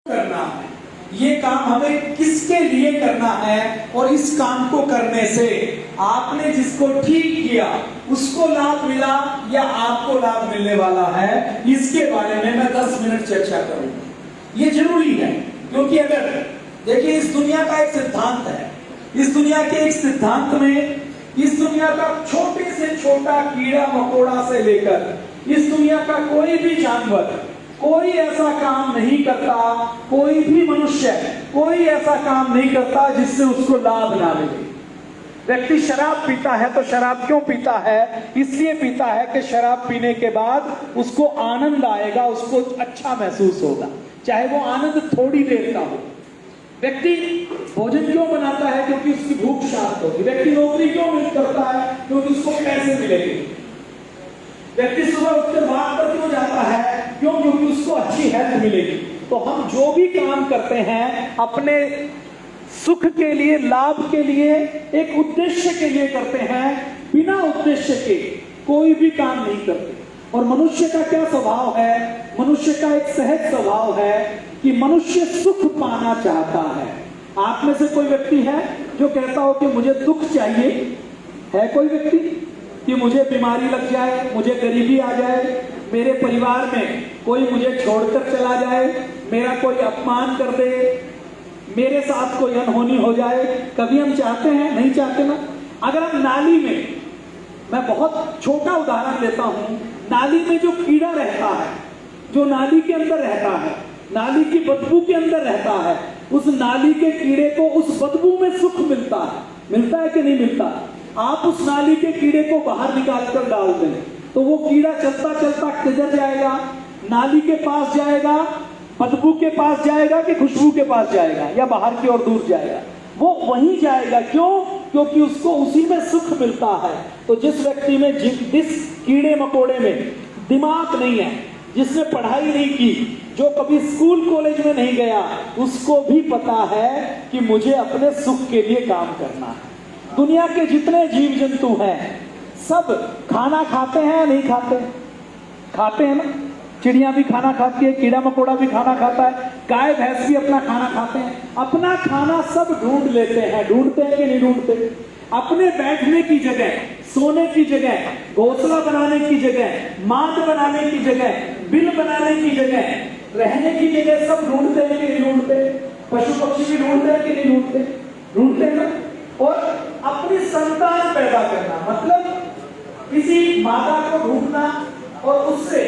करना है, ये काम हमें किसके लिए करना है और इस काम को करने से आपने जिसको ठीक किया उसको लाभ मिला या आपको लाभ मिलने वाला है, इसके बारे में मैं 10 मिनट चर्चा करूंगा। ये जरूरी है क्योंकि अगर देखिए इस दुनिया का एक सिद्धांत है, इस दुनिया के एक सिद्धांत में इस दुनिया का छोटे से छोटा कीड़ा मकोड़ा से लेकर इस दुनिया का कोई भी जानवर कोई ऐसा काम नहीं करता, कोई भी मनुष्य कोई ऐसा काम नहीं करता जिससे उसको लाभ ना मिले। व्यक्ति शराब पीता है तो शराब क्यों पीता है? इसलिए पीता है कि शराब पीने के बाद उसको आनंद आएगा, उसको अच्छा महसूस होगा, चाहे वो आनंद थोड़ी देर का हो। व्यक्ति भोजन क्यों बनाता है? क्योंकि उसकी भूख शांत होगी। व्यक्ति नौकरी क्यों करता है? क्योंकि उसको पैसे मिलेंगे। व्यक्ति सुबह उठकर वॉक पर क्यों जाता है? क्यों? क्योंकि उसको अच्छी हेल्थ मिलेगी। तो हम जो भी काम करते हैं अपने सुख के लिए, लाभ के लिए, एक उद्देश्य के लिए करते हैं। बिना उद्देश्य के कोई भी काम नहीं करते। और मनुष्य का क्या स्वभाव है? मनुष्य का एक सहज स्वभाव है कि मनुष्य सुख पाना चाहता है। आप में से कोई व्यक्ति है जो कहता हो कि मुझे दुख चाहिए? है कोई व्यक्ति कि मुझे बीमारी लग जाए, मुझे गरीबी आ जाए, मेरे परिवार में कोई मुझे छोड़कर चला जाए, मेरा कोई अपमान कर दे, मेरे साथ कोई अनहोनी हो जाए? कभी हम चाहते हैं? नहीं चाहते ना। अगर हम नाली में, मैं बहुत छोटा उदाहरण लेता हूं, नाली में जो कीड़ा रहता है, जो नाली के अंदर रहता है, नाली की बदबू के अंदर रहता है, उस नाली के कीड़े को उस बदबू में सुख मिलता है। मिलता है कि नहीं मिलता? आप उस नाली के कीड़े को बाहर निकाल कर डाल दें तो वो कीड़ा चलता चलता किधर जाएगा? नाली के पास जाएगा, बदबू के पास जाएगा कि खुशबू के पास जाएगा, या बाहर की ओर दूर जाएगा? वो वहीं जाएगा। क्यों? क्योंकि उसको उसी में सुख मिलता है। तो जिस व्यक्ति में जिस कीड़े मकोड़े में दिमाग नहीं है, जिसने पढ़ाई नहीं की, जो कभी स्कूल कॉलेज में नहीं गया, उसको भी पता है कि मुझे अपने सुख के लिए काम करना है। दुनिया के जितने जीव जंतु हैं सब खाना खाते हैं, नहीं खाते? खाते हैं ना। चिड़िया भी खाना खाती है, कीड़ा मकोड़ा भी खाना खाता है, गाय भैंस भी अपना खाना खाते हैं। अपना खाना सब ढूंढ लेते हैं। ढूंढते हैं कि नहीं ढूंढते? अपने बैठने की जगह, सोने की जगह, घोंसला बनाने की जगह, मांद बनाने की जगह, बिल बनाने की जगह, रहने की जगह सब ढूंढते हैं कि नहीं ढूंढते? पशु पक्षी भी ढूंढते हैं कि नहीं ढूंढते? ढूंढते हैं ना। और अपनी संतान पैदा करना, मतलब किसी माता को ढूंढना और उससे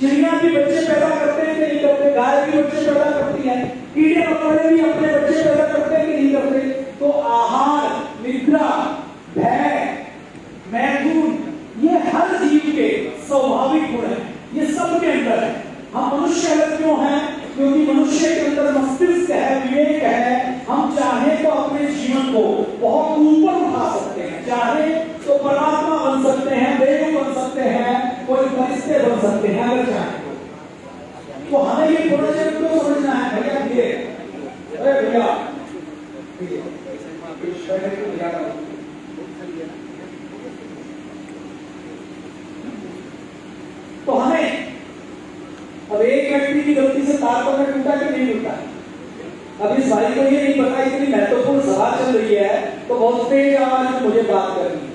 चिड़िया भी बच्चे पैदा करते हैं कि नहीं करते? गाय भी बच्चे पैदा करती है, कीड़े मकोड़े भी अपने बच्चे पैदा करते हैं कि नहीं करते? तो आहार, निद्रा, भय, मैथुन, ये हर जीव के स्वाभाविक गुण है, ये सब के अंदर है। हम मनुष्य अलग क्यों हैं? क्योंकि मनुष्य के अंदर मस्तिष्क है, विवेक है। हम चाहे तो अपने जीवन को बहुत ऊपर उठा सकते हैं, चाहे तो परमात्मा बन सकते हैं, देव बन सकते हैं, कोई फरिश्ते बन सकते हैं अगर चाहे तो। हमें ये पुनर्जन्म क्यों समझना है भैया? अरे भैया तो हमें अब एक व्यक्ति की गलती से तार पर टूटा कि नहीं टूटा? अब इस भाई को ये नहीं पता, इतनी महत्वपूर्ण सभा चल रही है तो बहुत तेज आवाज में मुझे बात करनी है।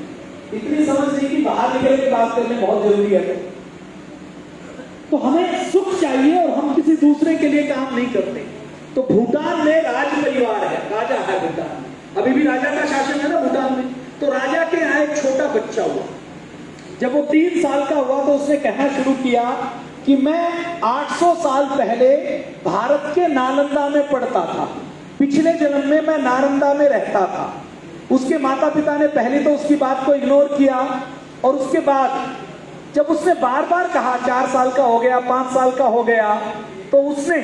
इतनी समझ नहीं कि बाहर निकल के बात करने बहुत जरूरी है। तो हमें सुख चाहिए और हम किसी दूसरे के लिए काम नहीं करते। तो भूटान में राज परिवार है, राजा है भूटान में, अभी भी राजा का शासन है ना भूटान में। तो राजा के यहाँ एक छोटा बच्चा हुआ। जब वो 3 साल का हुआ तो उसने कहना शुरू किया कि मैं 800 साल पहले भारत के नालंदा में पढ़ता था, पिछले जन्म में मैं नालंदा में रहता था। उसके माता पिता ने पहले तो उसकी बात को इग्नोर किया और उसके बाद जब उसने बार बार कहा, 4 साल का हो गया, 5 साल का हो गया, तो उसने,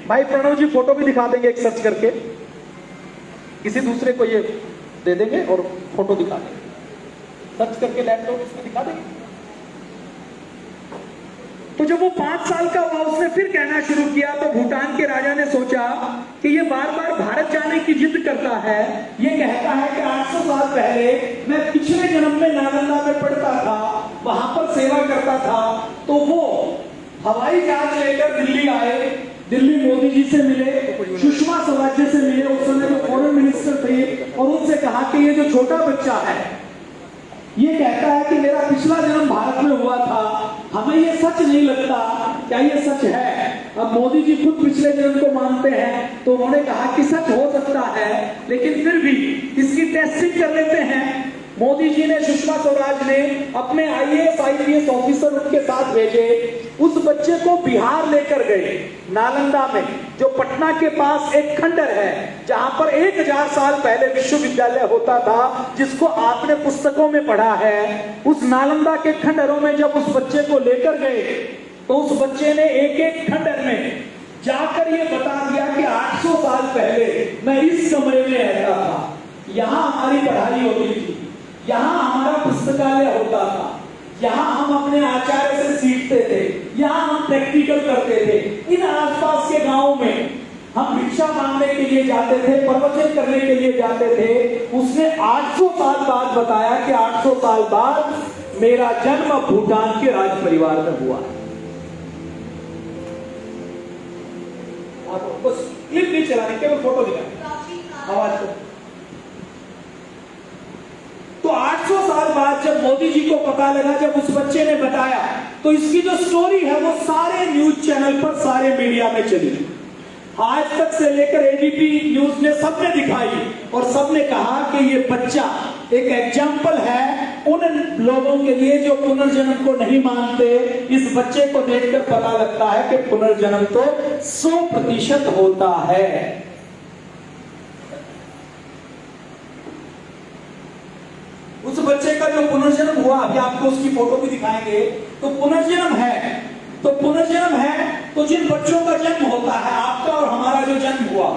भाई प्रणव जी फोटो भी दिखा देंगे एक सर्च करके, किसी दूसरे को ये दे देंगे और फोटो दिखा देंगे, सर्च करके लैपटॉप इसमें दिखा देंगे। तो जब वो 5 साल का हुआ उसने फिर कहना शुरू किया तो भूटान के राजा ने सोचा कि ये बार बार भारत जाने की जिद करता है। ये कहता है कि 800 साल पहले मैं पिछले जन्म में नालंदा में पढ़ता था, वहां पर सेवा करता था। तो वो हवाई जहाज लेकर दिल्ली आए दिल्ली मोदी जी से मिले, सुषमा स्वराज से मिले, उस समय जो फॉरेन मिनिस्टर थे, और उनसे कहा कि ये जो छोटा बच्चा है ये कहता है कि मेरा पिछला जन्म भारत में हुआ था, हमें ये सच नहीं लगता, क्या ये सच है? अब मोदी जी खुद पिछले जन्म को मानते हैं, तो उन्होंने कहा कि सच हो सकता है, लेकिन फिर भी इसकी टेस्टिंग कर लेते हैं। मोदी जी ने, सुषमा स्वराज ने अपने IAS IPS ऑफिसर उनके साथ भेजे, उस बच्चे को बिहार लेकर गए, नालंदा में, जो पटना के पास एक खंडर है, जहां पर 1000 साल पहले विश्वविद्यालय होता था, जिसको आपने पुस्तकों में पढ़ा है। उस नालंदा के खंडरों में जब उस बच्चे को लेकर गए, तो उस बच्चे ने एक एक खंडर में जाकर ये बता दिया कि 800 साल पहले मैं इस कमरे में रहता था, यहां हमारी पढ़ाई होती थी, यहाँ हमारा पुस्तकालय होता था, यहाँ हम अपने आचार्य से सीखते थे, यहाँ हम प्रैक्टिकल करते थे। इन आसपास के गांव में हम भिक्षा मांगने के लिए जाते थे, प्रवचन करने के लिए जाते थे। उसने 800 साल बाद बताया कि 800 साल बाद मेरा जन्म भूटान के राज परिवार में हुआ। आपको क्लिप नहीं चलानी, केवल फोटो दिखानी, आवाज को। तो 800 साल बाद जब मोदी जी को पता लगा, जब उस बच्चे ने बताया, तो इसकी जो स्टोरी है वो सारे न्यूज चैनल पर, सारे मीडिया में चली। आज तक से लेकर ABP न्यूज ने, सबने दिखाई, और सबने कहा कि ये बच्चा एक एग्जाम्पल है उन लोगों के लिए जो पुनर्जन्म को नहीं मानते। इस बच्चे को देखकर पता लगता है कि पुनर्जन्म तो 100% होता है। उस बच्चे का जो पुनर्जन्म हुआ, अभी आपको उसकी फोटो भी दिखाएंगे, तो पुनर्जन्म है, तो पुनर्जन्म है, तो जिन बच्चों का जन्म होता है, आपका और हमारा जो जन्म हुआ,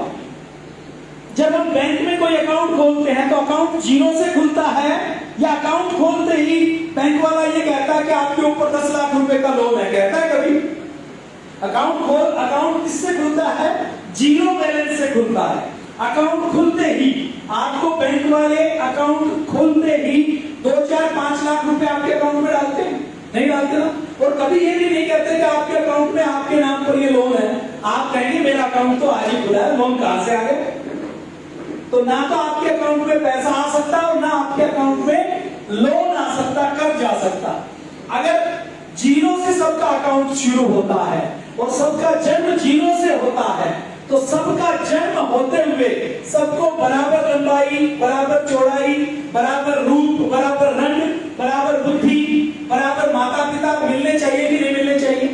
जब हम बैंक में कोई अकाउंट खोलते हैं तो अकाउंट 0 से खुलता है, या अकाउंट खोलते ही बैंक वाला ये कहता है कि आपके ऊपर 10 लाख रुपए का लोन है? कहता है कभी? अकाउंट किससे खुलता है? 0 बैलेंस से खुलता है। अकाउंट खुलते ही आपको बैंक वाले, अकाउंट खोलते ही 2, 4, 5 लाख रुपए आपके अकाउंट में डालते हैं? नहीं डालते ना। और कभी ये भी नहीं कहते कि आपके अकाउंट में आपके नाम पर ये लोन है। आप कहेंगे मेरा अकाउंट तो आज ही खुला है, लोन कहां से आ गए? तो ना तो आपके अकाउंट में पैसा आ सकता और ना आपके अकाउंट में लोन आ सकता, कर्ज आ सकता। अगर 0 से सबका अकाउंट शुरू होता है और सबका जन्म 0 से होता है, तो सबका जन्म होते हुए सबको बराबर लंबाई, बराबर चौड़ाई, बराबर रूप, बराबर रंग, बराबर बुद्धि, बराबर माता पिता मिलने चाहिए कि नहीं मिलने चाहिए?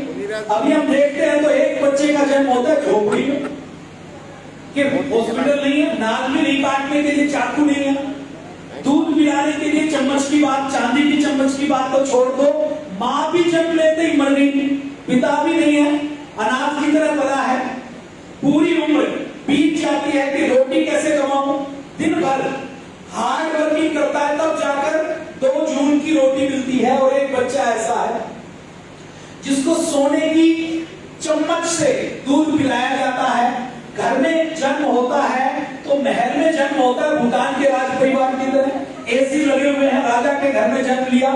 अभी हम देखते हैं तो एक बच्चे का जन्म होता है झोपड़ी में, कि हॉस्पिटल नहीं है, नाक भी नहीं काटने के लिए चाकू नहीं है, दूध पिलाने के लिए चम्मच की बात, चांदी की चम्मच की बात तो छोड़ दो, माँ भी जन्म लेते ही मर गई, पिता भी नहीं है, अनाथ की तरह पड़ा है, पूरी उम्र बीत जाती है कि रोटी कैसे कमाऊं, दिन भर हार्ड वर्किंग करता है, तब जाकर 2 जून की रोटी मिलती है। और एक बच्चा ऐसा है जिसको सोने की चम्मच से दूध पिलाया जाता है, घर में जन्म होता है तो महल में जन्म होता है, भूटान के राज परिवार की तरह AC लगे हुए हैं, राजा के घर में जन्म लिया।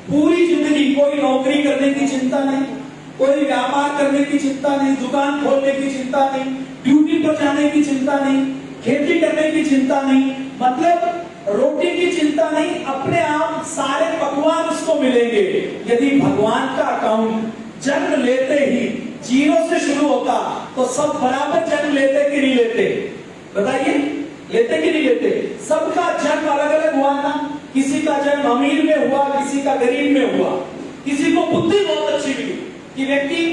पूरी जिंदगी कोई नौकरी करने की चिंता नहीं, कोई व्यापार करने की चिंता नहीं, दुकान खोलने की चिंता नहीं, ड्यूटी पर जाने की चिंता नहीं, खेती करने की चिंता नहीं, मतलब रोटी की चिंता नहीं, अपने आप सारे पकवान उसको मिलेंगे। यदि भगवान का अकाउंट जन्म लेते ही 0 से शुरू होता तो सब बराबर जन्म लेते कि नहीं लेते? बताइए, लेते कि नहीं लेते? सबका जन्म अलग अलग हुआ ना, किसी का जन्म अमीर में हुआ, किसी का गरीब में हुआ, किसी को बुद्धि बहुत अच्छी मिली कि व्यक्ति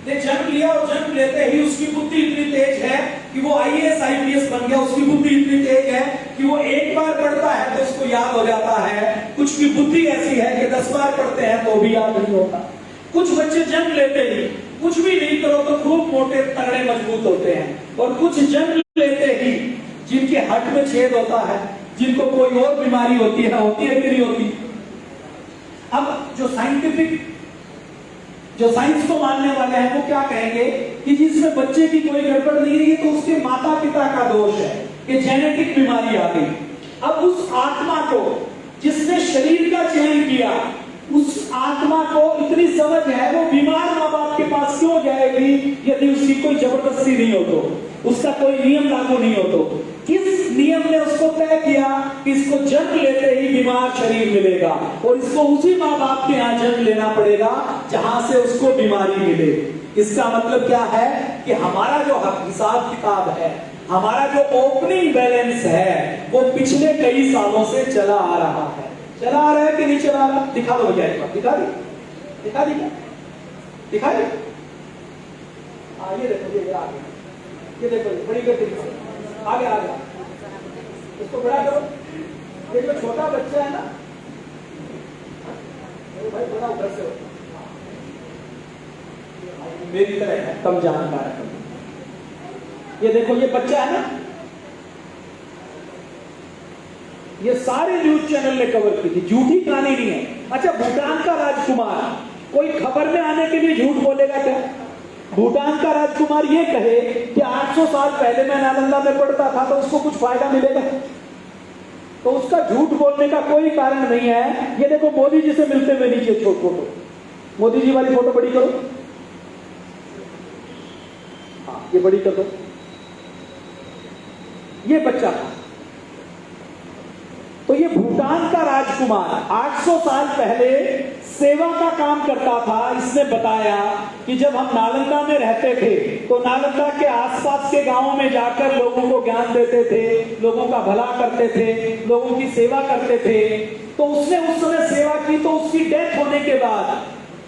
ने जन्म लिया और जन्म लेते ही उसकी बुद्धि इतनी तेज है कि वो IAS IPS बन गया, उसकी बुद्धि इतनी तेज है कि वो एक बार पढ़ता है तो उसको याद हो जाता है। कुछ की बुद्धि ऐसी है कि 10 बार पढ़ते हैं तो भी याद नहीं होता। कुछ बच्चे जन्म लेते ही कुछ भी नहीं करो तो खूब मोटे तगड़े मजबूत होते हैं, और कुछ जन्म लेते ही जिनके हट में छेद होता है, जिनको कोई और बीमारी होती है कि नहीं होती? अब जो साइंस को मानने वाले हैं वो क्या कहेंगे कि जिसमें बच्चे की कोई गड़बड़ नहीं है तो उसके माता पिता का दोष है, कि जेनेटिक बीमारी आ गई। अब उस आत्मा को जिसने शरीर का चयन किया, उस आत्मा को इतनी समझ है, वो बीमार माँ बाप के पास क्यों जाएगी यदि उसकी कोई जबरदस्ती नहीं हो तो, उसका कोई नियम लागू नहीं हो तो। किस नियम ने उसको तय किया कि इसको जन्म लेते ही बीमार शरीर मिलेगा और इसको उसी माँ बाप के यहाँ जन्म लेना पड़ेगा जहां से उसको बीमारी मिले। इसका मतलब क्या है कि हमारा जो हिसाब किताब है, हमारा जो ओपनिंग बैलेंस है, वो पिछले कई सालों से चला आ रहा है। चला आ रहा है कि नहीं चला आ रहा? दिखा दो भैया एक बार, दिखा दी, दिखा दी क्या? दिखा दी? ये देखो, ये आ गया, ये देखो, बड़ी गति से आ गया, आ गया। इसको बड़ा करो। ये जो छोटा बच्चा है ना, भाई बड़ा उधर से मेरी तरह है, कम जानकार है। ये देखो, ये बच्चा है ना, ये सारे न्यूज चैनल ने कवर की थी, झूठी कहानी नहीं है। अच्छा, भूटान का राजकुमार कोई खबर में आने के लिए झूठ बोलेगा क्या? भूटान का राजकुमार ये कहे कि 800 साल पहले मैं नालंदा में पढ़ता था, तो उसको कुछ फायदा मिलेगा? तो उसका झूठ बोलने का कोई कारण नहीं है। ये देखो, मोदी जी से मिलते हुए नीचे छोट फोटो, मोदी जी वाली फोटो बड़ी करो, हाँ ये बड़ी कर दो। ये बच्चा था, तो ये भूटान का राजकुमार 800 साल पहले सेवा का काम करता था। इसने बताया कि जब हम नालंदा में रहते थे तो नालंदा के आसपास के गांवों में जाकर लोगों को ज्ञान देते थे, लोगों का भला करते थे, लोगों की सेवा करते थे। तो उसने उस समय सेवा की, तो उसकी डेथ होने के बाद,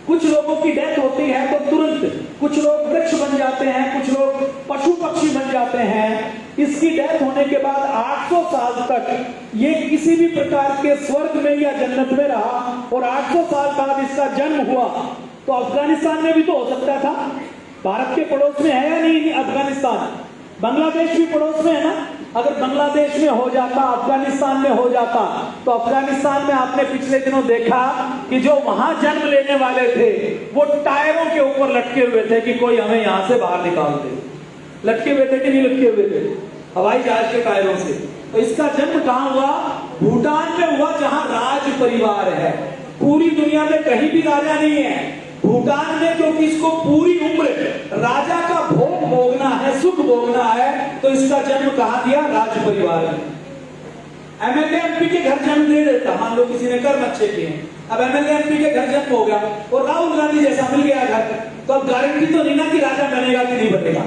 कुछ लोगों की डेथ होती है तो तुरंत कुछ लोग वृक्ष बन जाते हैं, कुछ लोग पशु पक्षी बन जाते हैं। इसकी डेथ होने के बाद 800 साल तक ये किसी भी प्रकार के स्वर्ग में या जन्नत में रहा, और 800 साल बाद इसका जन्म हुआ। तो अफगानिस्तान में भी तो हो सकता था, भारत के पड़ोस में है या नहीं अफगानिस्तान? बांग्लादेश भी पड़ोस में है ना। अगर बांग्लादेश में हो जाता, अफगानिस्तान में हो जाता, तो अफगानिस्तान में आपने पिछले दिनों देखा कि जो वहां जन्म लेने वाले थे वो टायरों के ऊपर लटके हुए थे कि कोई हमें यहां से बाहर निकाल दे। लटके हुए थे कि नहीं लटके हुए थे? हवाई जहाज के टायरों से। तो इसका जन्म कहां हुआ? भूटान में हुआ, जहां राज परिवार है। पूरी दुनिया में कहीं भी राजा नहीं है, भूटान में, क्योंकि इसको पूरी उम्र राजा का भोग भोगना है, सुख भोगना है, तो इसका जन्म कहां दिया? राज परिवार में। एमएलए एमपी के घर जन्म दे देता, मान लो किसी ने कर्म अच्छे किए, अब एमएलए एमपी के घर जन्म हो गया और राहुल गांधी जैसा मिल गया घर, तो अब गारंटी तो नहीं ना कि राजा बनेगा कि नहीं बनेगा।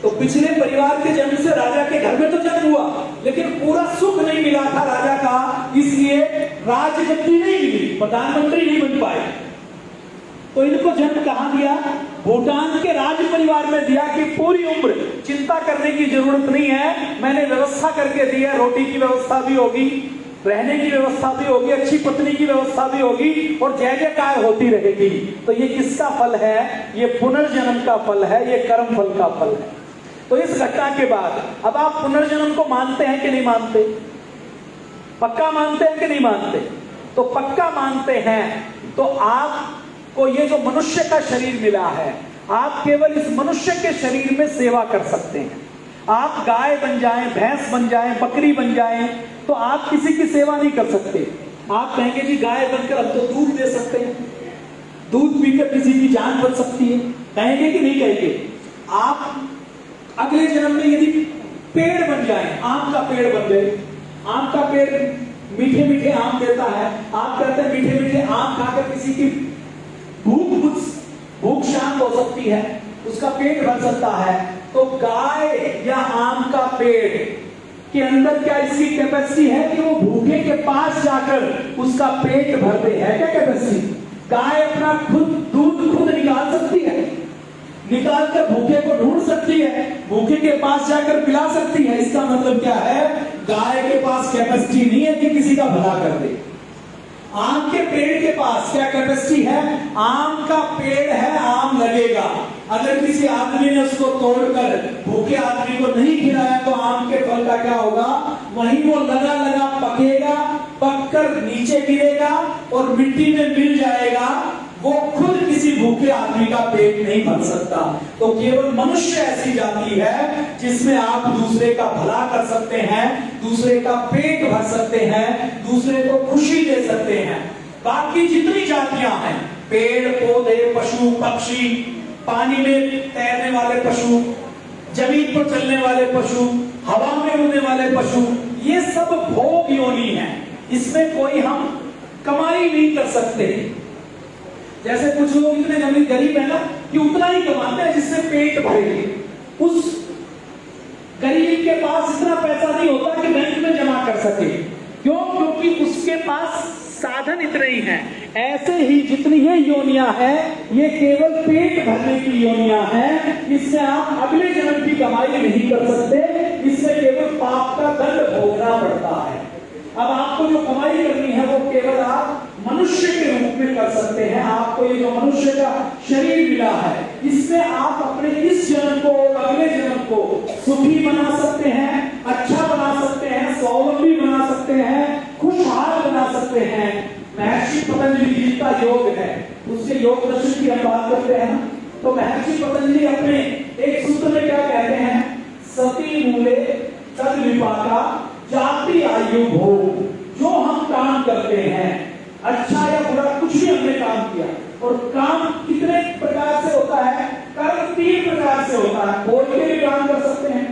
तो पिछले परिवार के जन्म से राजा के घर में तो जन्म हुआ, लेकिन पूरा सुख नहीं मिला था राजा का, इसलिए राजगद्दी नहीं मिली, प्रधानमंत्री नहीं बन पाए। तो इनको जन्म कहां दिया? भूटान के राज परिवार में दिया कि पूरी उम्र चिंता करने की जरूरत नहीं है, मैंने व्यवस्था करके दी है, रोटी की व्यवस्था भी होगी, रहने की व्यवस्था भी होगी, अच्छी पत्नी की व्यवस्था भी होगी, और जय जयकार होती रहेगी। तो ये किसका फल है? ये पुनर्जन्म का फल है, ये कर्म फल का फल है। तो इस घटना के बाद अब आप पुनर्जन्म को मानते हैं कि नहीं मानते? पक्का मानते हैं कि नहीं मानते? तो पक्का मानते हैं तो आपको ये जो मनुष्य का शरीर मिला है, आप केवल इस मनुष्य के शरीर में सेवा कर सकते हैं। आप गाय बन जाएं, भैंस बन जाएं, बकरी बन जाएं, तो आप किसी की सेवा नहीं कर सकते। आप कहेंगे जी गाय बनकर हम तो दूध दे सकते हैं, दूध पीकर किसी की जान बच सकती है, कहेंगे कि नहीं कहेंगे? आप अगले जन्म में यदि पेड़ बन जाएं, आम का पेड़ बन गए, आम का पेड़ मीठे मीठे आम देता है, आप कहते हैं मीठे मीठे आम खाकर किसी की भूख शांत हो सकती है, उसका पेट भर सकता है। तो गाय या आम का पेड़ के अंदर क्या इसकी कैपेसिटी है कि वो भूखे के पास जाकर उसका पेट भर दे? है क्या कैपेसिटी? गाय अपना दूध खुद निकाल सकती है, निकाल कर भूखे को ढूंढ सकती है, भूखे के पास जाकर पिला सकती है। इसका मतलब क्या है? गाय के पास कैपेसिटी नहीं है कि किसी का भला कर दे। आम के पेड़ के पास क्या कैपेसिटी है? आम का पेड़ है, आम लगेगा, अगर किसी आदमी ने उसको तोड़कर भूखे आदमी को नहीं खिलाया तो आम के फल का क्या होगा? वहीं वो लगा लगा पकेगा, पककर नीचे गिरेगा और मिट्टी में मिल जाएगा। वो खुद किसी भूखे आदमी का पेट नहीं भर सकता। तो केवल मनुष्य ऐसी जाति है जिसमें आप दूसरे का भला कर सकते हैं, दूसरे का पेट भर सकते हैं, दूसरे को खुशी दे सकते हैं। बाकी जितनी जातियां हैं, पेड़ पौधे, पशु पक्षी, पानी में तैरने वाले पशु, जमीन पर चलने वाले पशु, हवा में उड़ने वाले पशु, ये सब भोग योनि है। इसमें कोई हम कमाई नहीं कर सकते। जैसे कुछ लोग इतने गरीब है ना कि उतना ही कमाते हैं जिससे पेट भरे। उस गरीब के पास इतना पैसा नहीं होता कि बैंक में जमा कर सके। क्यों? क्योंकि उसके पास साधन इतने ही हैं। ऐसे ही जितनी ये योनियां हैं, ये केवल पेट भरने की योनियां हैं। इसमें आप अगले जन्म की कमाई नहीं कर सकते, इसमें केवल पाप का दंड भोगना पड़ता है। अब आपको जो कमाई करनी है वो केवल आप मनुष्य के रूप में कर सकते हैं। आपको ये जो मनुष्य का शरीर मिला है, इसमें आप अपने इस जन्म को और अगले जन्म को सुखी बना सकते हैं, अच्छा बना सकते हैं, स्वावलंबी बना सकते हैं, खुशहाल बना सकते हैं। महर्षि पतंजलि जी का योग है, उसके योग दर्शन की हम बात करते हैं तो महर्षि पतंजलि अपने एक सूत्र में क्या कहते हैं? सती मूले तद विपाका जाति आयु भोग। जो हम काम करते हैं, अच्छा या बुरा कुछ भी हमने काम किया, और काम कितने प्रकार से होता है? कर्म 3 प्रकार से होता है। बोल के भी काम कर सकते हैं,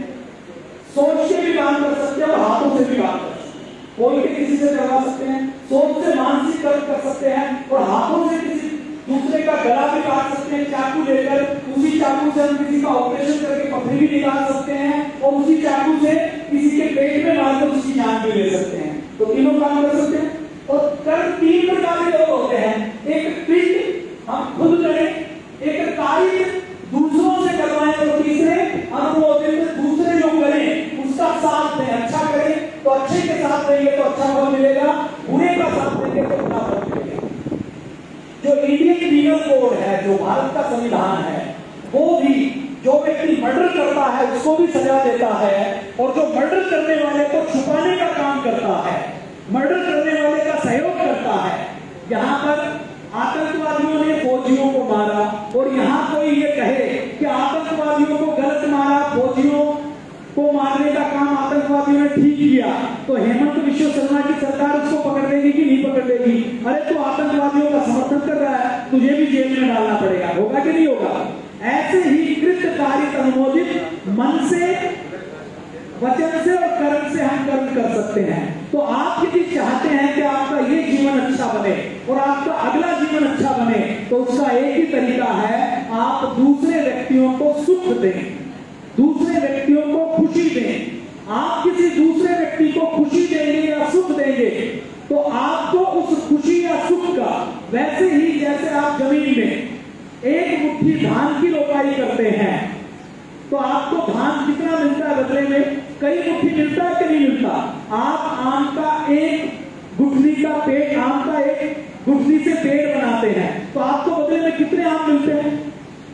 सोच के भी काम कर सकते हैं, और हाथों से भी काम कर सकते हैं। बोल के किसी से करवा सकते हैं, सोच से मानसिक कर्म कर सकते हैं, और हाथों से किसी दूसरे का गला भी काट सकते हैं चाकू लेकर। उसी चाकू से हम किसी का ऑपरेशन करके पथरी भी निकाल सकते हैं, और उसी चाकू से किसी के पेट में मारकर उसकी जान भी ले सकते हैं। तो तीनों काम कर सकते हैं। और कर्म 3 प्रकार के लोग होते हैं। एक कृत हम खुद करें, एक कार्य दूसरों से करवाएं, और तीसरे अनुमोदित दूसरे जो करें उसका साथ दें। अच्छा करें तो अच्छे के साथ देंगे तो अच्छा फल मिलेगा, बुरे का साथ देंगे तो बुरा फल मिलेगा। जो इंडियन पीनल कोड है, जो भारत का संविधान है, वो भी जो व्यक्ति मर्डर करता है उसको भी सजा देता है, और जो मर्डर करने वाले को छुपाने का काम करता है, मर्डर करने वाले का सहयोग करता है। यहाँ पर आतंकवादियों ने फौजियों को मारा, और यहाँ कोई ये कहे कि आतंकवादियों को गलत मारा, फौजियों को मारने का काम आतंकवादियों ने ठीक किया, तो हेमंत विश्व शर्मा की सरकार उसको पकड़ लेगी कि नहीं पकड़ लेगी? अरे तो आतंकवादियों का समर्थन कर रहा है, तुझे भी जेल में डालना पड़ेगा। होगा कि नहीं होगा? ऐसे ही कृत कार्य अनुमोदित मन से, वचन से और कर्म से हम कर्म कर सकते हैं। तो आप यदि चाहते हैं कि आपका ये जीवन अच्छा बने और आपका अगला जीवन अच्छा बने, तो उसका एक ही तरीका है, आप दूसरे व्यक्तियों को सुख दें, दूसरे व्यक्तियों को खुशी दें। आप किसी दूसरे व्यक्ति को खुशी देंगे या सुख देंगे, तो आपको उस खुशी या सुख का, वैसे ही जैसे आप जमीन में एक मुट्ठी धान की रोपाई करते हैं, तो आपको धान कितना मिलता है बदले में? कई मुट्ठी मिलता है कि नहीं मिलता? आप आम का एक गुठली का पेड़, आम का एक गुठली से पेड़ बनाते हैं, तो आपको बदले में कितने आम मिलते हैं?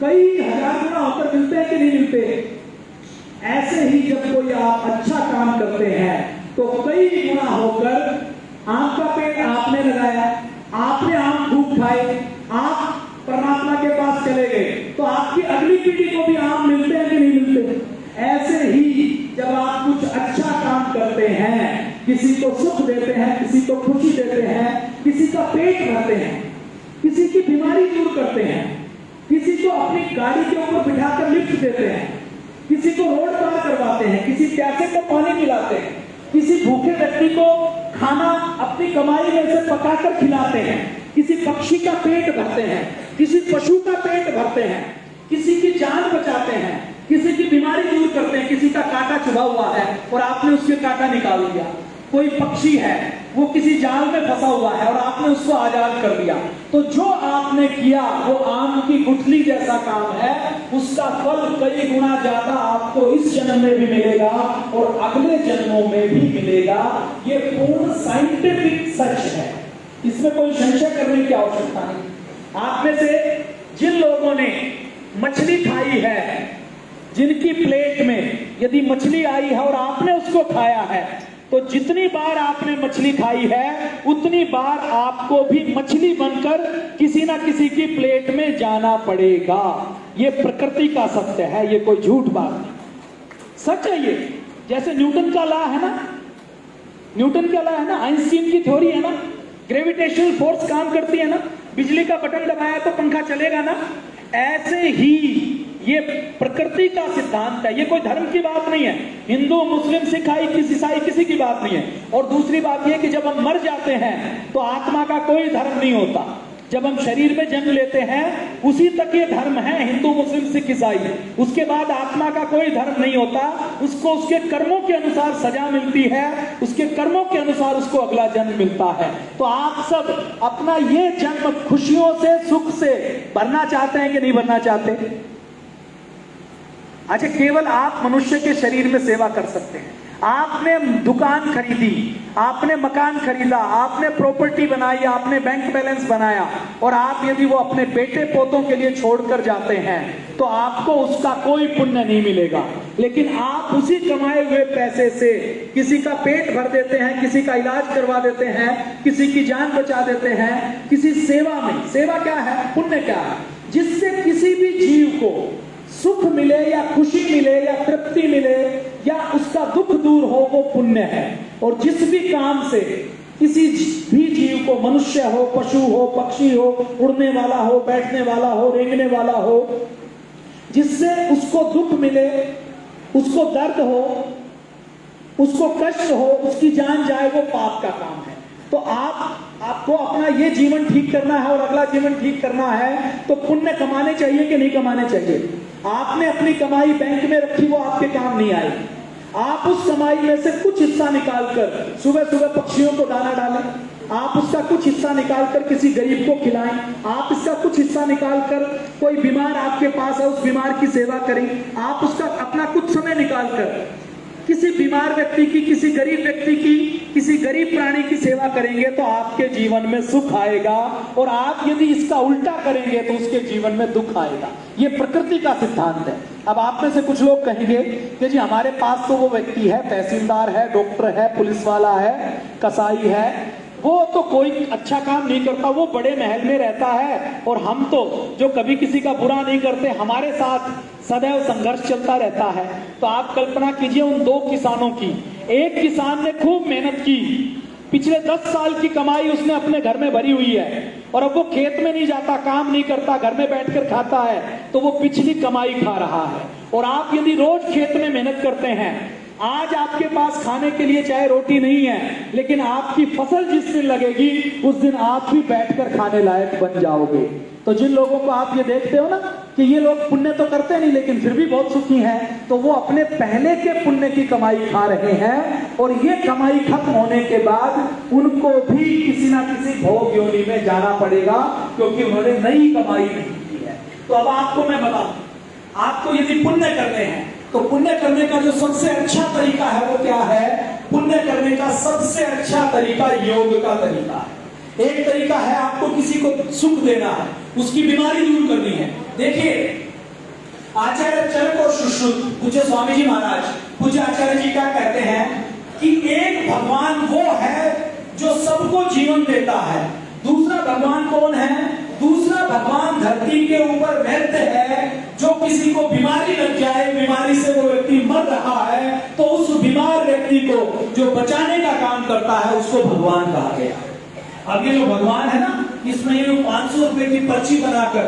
कई हजार गुना होकर मिलते हैं कि नहीं मिलते? ऐसे ही जब कोई आप अच्छा काम करते हैं तो कई गुना होकर, आम का पेड़ आपने लगाया, आपने आम खूब खाए, आप परमात्मा के पास चले गए, तो आपकी अगली पीढ़ी को भी आम मिलते हैं कि नहीं मिलते? ऐसे ही जब आप कुछ अच्छा काम करते हैं, किसी को सुख देते हैं, किसी को खुशी देते हैं, किसी का पेट भरते हैं, किसी की बीमारी दूर करते हैं, किसी को अपनी गाड़ी के ऊपर बिठाकर लिफ्ट देते हैं, किसी को रोड पार करवाते हैं, किसी प्यासे को पानी पिलाते हैं, किसी भूखे व्यक्ति को खाना अपनी कमाई में से पकाकर खिलाते हैं, किसी पक्षी का पेट भरते हैं, किसी पशु का पेट भरते हैं, किसी की जान बचाते हैं, किसी की बीमारी दूर करते हैं, किसी का कांटा चुभा हुआ है और आपने उसके कांटा निकाल दिया। कोई पक्षी है, वो किसी जाल में फंसा हुआ है और आपने उसको आजाद कर दिया। तो जो आपने किया वो आम की गुठली जैसा काम है, उसका फल कई गुना ज्यादा आपको इस जन्म में भी मिलेगा और अगले जन्मों में भी मिलेगा। ये पूर्ण साइंटिफिक सच है, इसमें कोई संशय करने की आवश्यकता नहीं। आप में से जिन लोगों ने मछली खाई है, जिनकी प्लेट में यदि मछली आई है और आपने उसको खाया है, तो जितनी बार आपने मछली खाई है उतनी बार आपको भी मछली बनकर किसी ना किसी की प्लेट में जाना पड़ेगा। ये प्रकृति का सत्य है, ये कोई झूठ बात नहीं, सच है ये। जैसे न्यूटन का लॉ है ना, न्यूटन का लॉ है ना, आइंस्टीन की थ्योरी है ना, ग्रेविटेशनल फोर्स काम करती है ना, बिजली का बटन दबाया तो पंखा चलेगा ना, ऐसे ही ये प्रकृति का सिद्धांत है। ये कोई धर्म की बात नहीं है, हिंदू मुस्लिम सिख ईसाई किसी की बात नहीं है। और दूसरी बात यह कि जब हम मर जाते हैं तो आत्मा का कोई धर्म नहीं होता। जब हम शरीर में जन्म लेते हैं उसी तक ये धर्म है, हिंदू मुस्लिम सिख ईसाई। उसके बाद आत्मा का कोई धर्म नहीं होता, उसको उसके कर्मों के अनुसार सजा मिलती है, उसके कर्मों के अनुसार उसको अगला जन्म मिलता है। तो आप सब अपना ये जन्म खुशियों से सुख से भरना चाहते हैं कि नहीं भरना चाहते? अच्छा, केवल आप मनुष्य के शरीर में सेवा कर सकते हैं। आपने दुकान खरीदी, आपने मकान खरीदा, आपने प्रॉपर्टी बनाई, आपने बैंक बैलेंस बनाया, और आप यदि वो अपने बेटे पोतों के लिए छोड़कर जाते हैं तो आपको उसका कोई पुण्य नहीं मिलेगा। लेकिन आप उसी कमाए हुए पैसे से किसी का पेट भर देते हैं, किसी का इलाज करवा देते हैं, किसी की जान बचा देते हैं, किसी सेवा में। सेवा क्या है? पुण्य क्या है? जिससे किसी भी जीव को सुख मिले या खुशी मिले या तृप्ति मिले या उसका दुख दूर हो, वो पुण्य है। और जिस भी काम से किसी भी जीव को, मनुष्य हो, पशु हो, पक्षी हो, उड़ने वाला हो, बैठने वाला हो, रेंगने वाला हो, जिससे उसको दुख मिले, उसको दर्द हो, उसको कष्ट हो, उसकी जान जाए, वो पाप का काम है। तो आपको अपना ये जीवन ठीक करना है और अगला जीवन ठीक करना है तो पुण्य कमाने चाहिए कि नहीं कमाने चाहिए? आपने अपनी कमाई बैंक में रखी, वो आपके काम नहीं आई। आप उस कमाई में से कुछ हिस्सा निकालकर सुबह सुबह पक्षियों को दाना डालें, आप उसका कुछ हिस्सा निकालकर किसी गरीब को खिलाएं, आप इसका कुछ हिस्सा निकालकर कोई बीमार आपके पास है उस बीमार की सेवा करें, आप उसका अपना कुछ समय निकालकर किसी बीमार व्यक्ति की, किसी गरीब व्यक्ति की, किसी गरीब प्राणी की सेवा करेंगे तो आपके जीवन में सुख आएगा। और आप यदि इसका उल्टा करेंगे तो उसके जीवन में दुख आएगा। ये प्रकृति का सिद्धांत है। अब आप में से कुछ लोग कहेंगे कि जी हमारे पास तो वो व्यक्ति है, तहसीलदार है, डॉक्टर है, पुलिस वाला है, कसाई है, वो तो कोई अच्छा काम नहीं करता, वो बड़े महल में रहता है, और हम तो जो कभी किसी का बुरा नहीं करते, हमारे साथ सदैव संघर्ष चलता रहता है। तो आप कल्पना कीजिए उन दो किसानों की। एक किसान ने खूब मेहनत की, पिछले 10 साल की कमाई उसने अपने घर में भरी हुई है, और अब वो खेत में नहीं जाता, काम नहीं करता, घर में बैठकर खाता है, तो वो पिछली कमाई खा रहा है। और आप यदि रोज खेत में मेहनत करते हैं, आज आपके पास खाने के लिए चाहे रोटी नहीं है, लेकिन आपकी फसल जिस दिन लगेगी उस दिन आप भी बैठकर खाने लायक बन जाओगे। तो जिन लोगों को आप ये देखते हो ना कि ये लोग पुण्य तो करते नहीं लेकिन फिर भी बहुत सुखी हैं, तो वो अपने पहले के पुण्य की कमाई खा रहे हैं, और ये कमाई खत्म होने के बाद उनको भी किसी ना किसी भोग योनि में जाना पड़ेगा, क्योंकि उन्होंने नई कमाई नहीं की है। तो अब आपको मैं बताऊं, आपको यदि पुण्य करने हैं तो पुण्य करने का जो सबसे अच्छा तरीका है वो क्या है? पुण्य करने का सबसे अच्छा तरीका योग का तरीका है। एक तरीका है आपको किसी को सुख देना है, उसकी बीमारी दूर करनी है। देखिए, आचार्य चरक और सुश्रुत पूज्य स्वामी जी महाराज, पूज्य आचार्य जी क्या कहते हैं कि एक भगवान वो है जो सबको जीवन देता है। दूसरा भगवान कौन है? दूसरा भगवान धरती के ऊपर वैद्य है, जो किसी को बीमारी लग जाए, बीमारी से वो व्यक्ति मर रहा है, तो उस बीमार व्यक्ति को जो बचाने का काम करता है उसको भगवान कहा गया। अब ये जो भगवान है ना, इसमें ये 500 रुपए की पर्ची बनाकर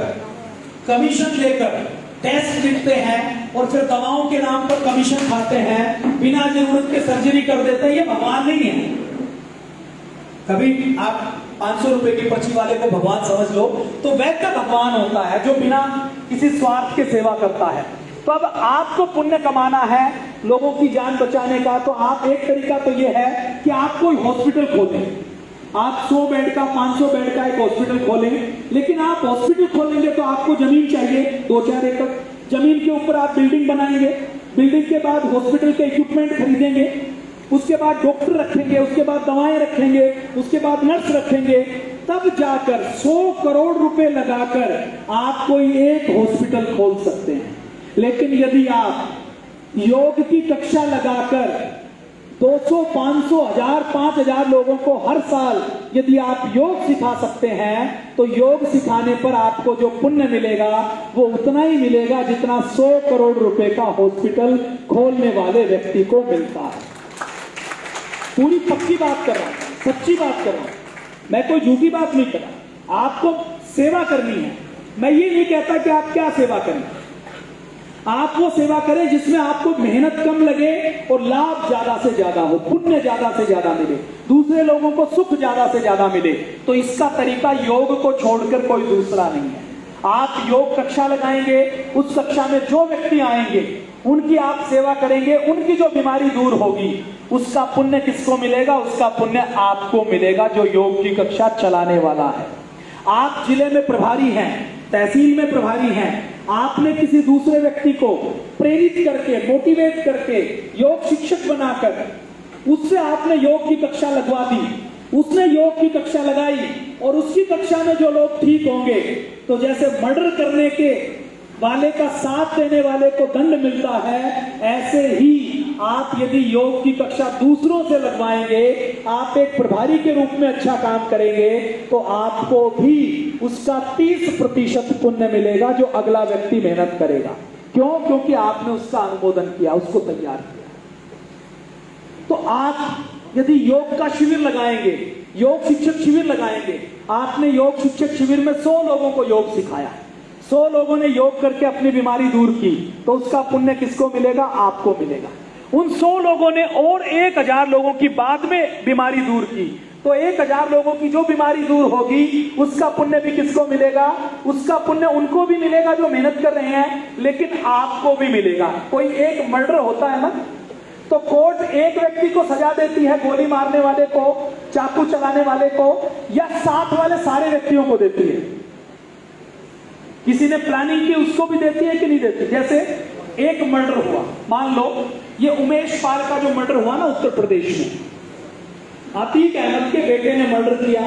कमीशन लेकर टेस्ट लिखते हैं और फिर दवाओं के नाम पर कमीशन खाते हैं, बिना जरूरत के सर्जरी कर देते हैं, ये भगवान नहीं है। कभी आप 500 रुपए की पर्ची वाले को भगवान समझ लो, तो वैद्य भगवान होता है जो बिना किसी स्वार्थ के सेवा करता है। तो अब आपको पुण्य कमाना है लोगों की जान बचाने का, तो आप एक तरीका तो ये है कि आप कोई हॉस्पिटल खोलें। आप 100 बेड का, 500 बेड का एक हॉस्पिटल खोलें, लेकिन आप हॉस्पिटल खोलेंगे तो आपको जमीन चाहिए, 2-4 एकड़ जमीन के ऊपर आप बिल्डिंग बनाएंगे, बिल्डिंग के बाद हॉस्पिटल के इक्विपमेंट खरीदेंगे, उसके बाद डॉक्टर रखेंगे, उसके बाद दवाएं रखेंगे, उसके बाद नर्स रखेंगे, तब जाकर 100 करोड़ रुपए लगाकर आप कोई एक हॉस्पिटल खोल सकते हैं। लेकिन यदि आप योग की कक्षा लगाकर 200, 500, 1000, 5000 लोगों को हर साल यदि आप योग सिखा सकते हैं, तो योग सिखाने पर आपको जो पुण्य मिलेगा वो उतना ही मिलेगा जितना 100 करोड़ रुपए का हॉस्पिटल खोलने वाले व्यक्ति को मिलता है। पूरी पक्की बात कर रहा हूं, सच्ची बात कर रहा हूं। मैं कोई झूठी बात नहीं कर रहा, आपको सेवा करनी है। मैं ये नहीं कहता कि आप क्या सेवा करें, आप वो सेवा करें जिसमें आपको मेहनत कम लगे और लाभ ज्यादा से ज्यादा हो, पुण्य ज्यादा से ज्यादा मिले, दूसरे लोगों को सुख ज्यादा से ज्यादा मिले। तो इसका तरीका योग को छोड़कर कोई दूसरा नहीं है। आप योग कक्षा लगाएंगे, उस कक्षा में जो व्यक्ति आएंगे उनकी आप सेवा करेंगे, उनकी जो बीमारी दूर होगी उसका पुण्य किसको मिलेगा? उसका पुण्य आपको मिलेगा जो योग की कक्षा चलाने वाला है। आप जिले में प्रभारी हैं, तहसील में प्रभारी हैं, आपने किसी दूसरे व्यक्ति को प्रेरित करके, मोटिवेट करके, योग शिक्षक बनाकर उससे आपने योग की कक्षा लगवा दी, उसने योग की कक्षा लगाई और उसकी कक्षा में जो लोग ठीक होंगे, तो जैसे मर्डर करने के वाले का साथ देने वाले को दंड मिलता है, ऐसे ही आप यदि योग की कक्षा दूसरों से लगवाएंगे, आप एक प्रभारी के रूप में अच्छा काम करेंगे, तो आपको भी उसका 30% पुण्य मिलेगा जो अगला व्यक्ति मेहनत करेगा। क्यों? क्योंकि आपने उसका अनुमोदन किया, उसको तैयार किया। तो आप यदि योग का शिविर लगाएंगे, योग शिक्षक शिविर लगाएंगे, आपने योग शिक्षक शिविर में 100 लोगों को योग सिखाया, 100 लोगों ने योग करके अपनी बीमारी दूर की, तो उसका पुण्य किसको मिलेगा? आपको मिलेगा। उन 100 लोगों ने और 1000 लोगों की बाद में बीमारी दूर की, तो 1000 लोगों की जो बीमारी दूर होगी उसका पुण्य भी किसको मिलेगा? उसका पुण्य उनको भी मिलेगा जो मेहनत कर रहे हैं, लेकिन आपको भी मिलेगा। कोई एक मर्डर होता है ना, तो कोर्ट एक व्यक्ति को सजा देती है, गोली मारने वाले को, चाकू चलाने वाले को, या साथ वाले सारे व्यक्तियों को देती है? किसी ने प्लानिंग की उसको भी देती है कि नहीं देती? जैसे एक मर्डर हुआ, मान लो ये उमेश पाल का जो मर्डर हुआ ना उत्तर प्रदेश में, अतीक अहमद के बेटे ने मर्डर किया,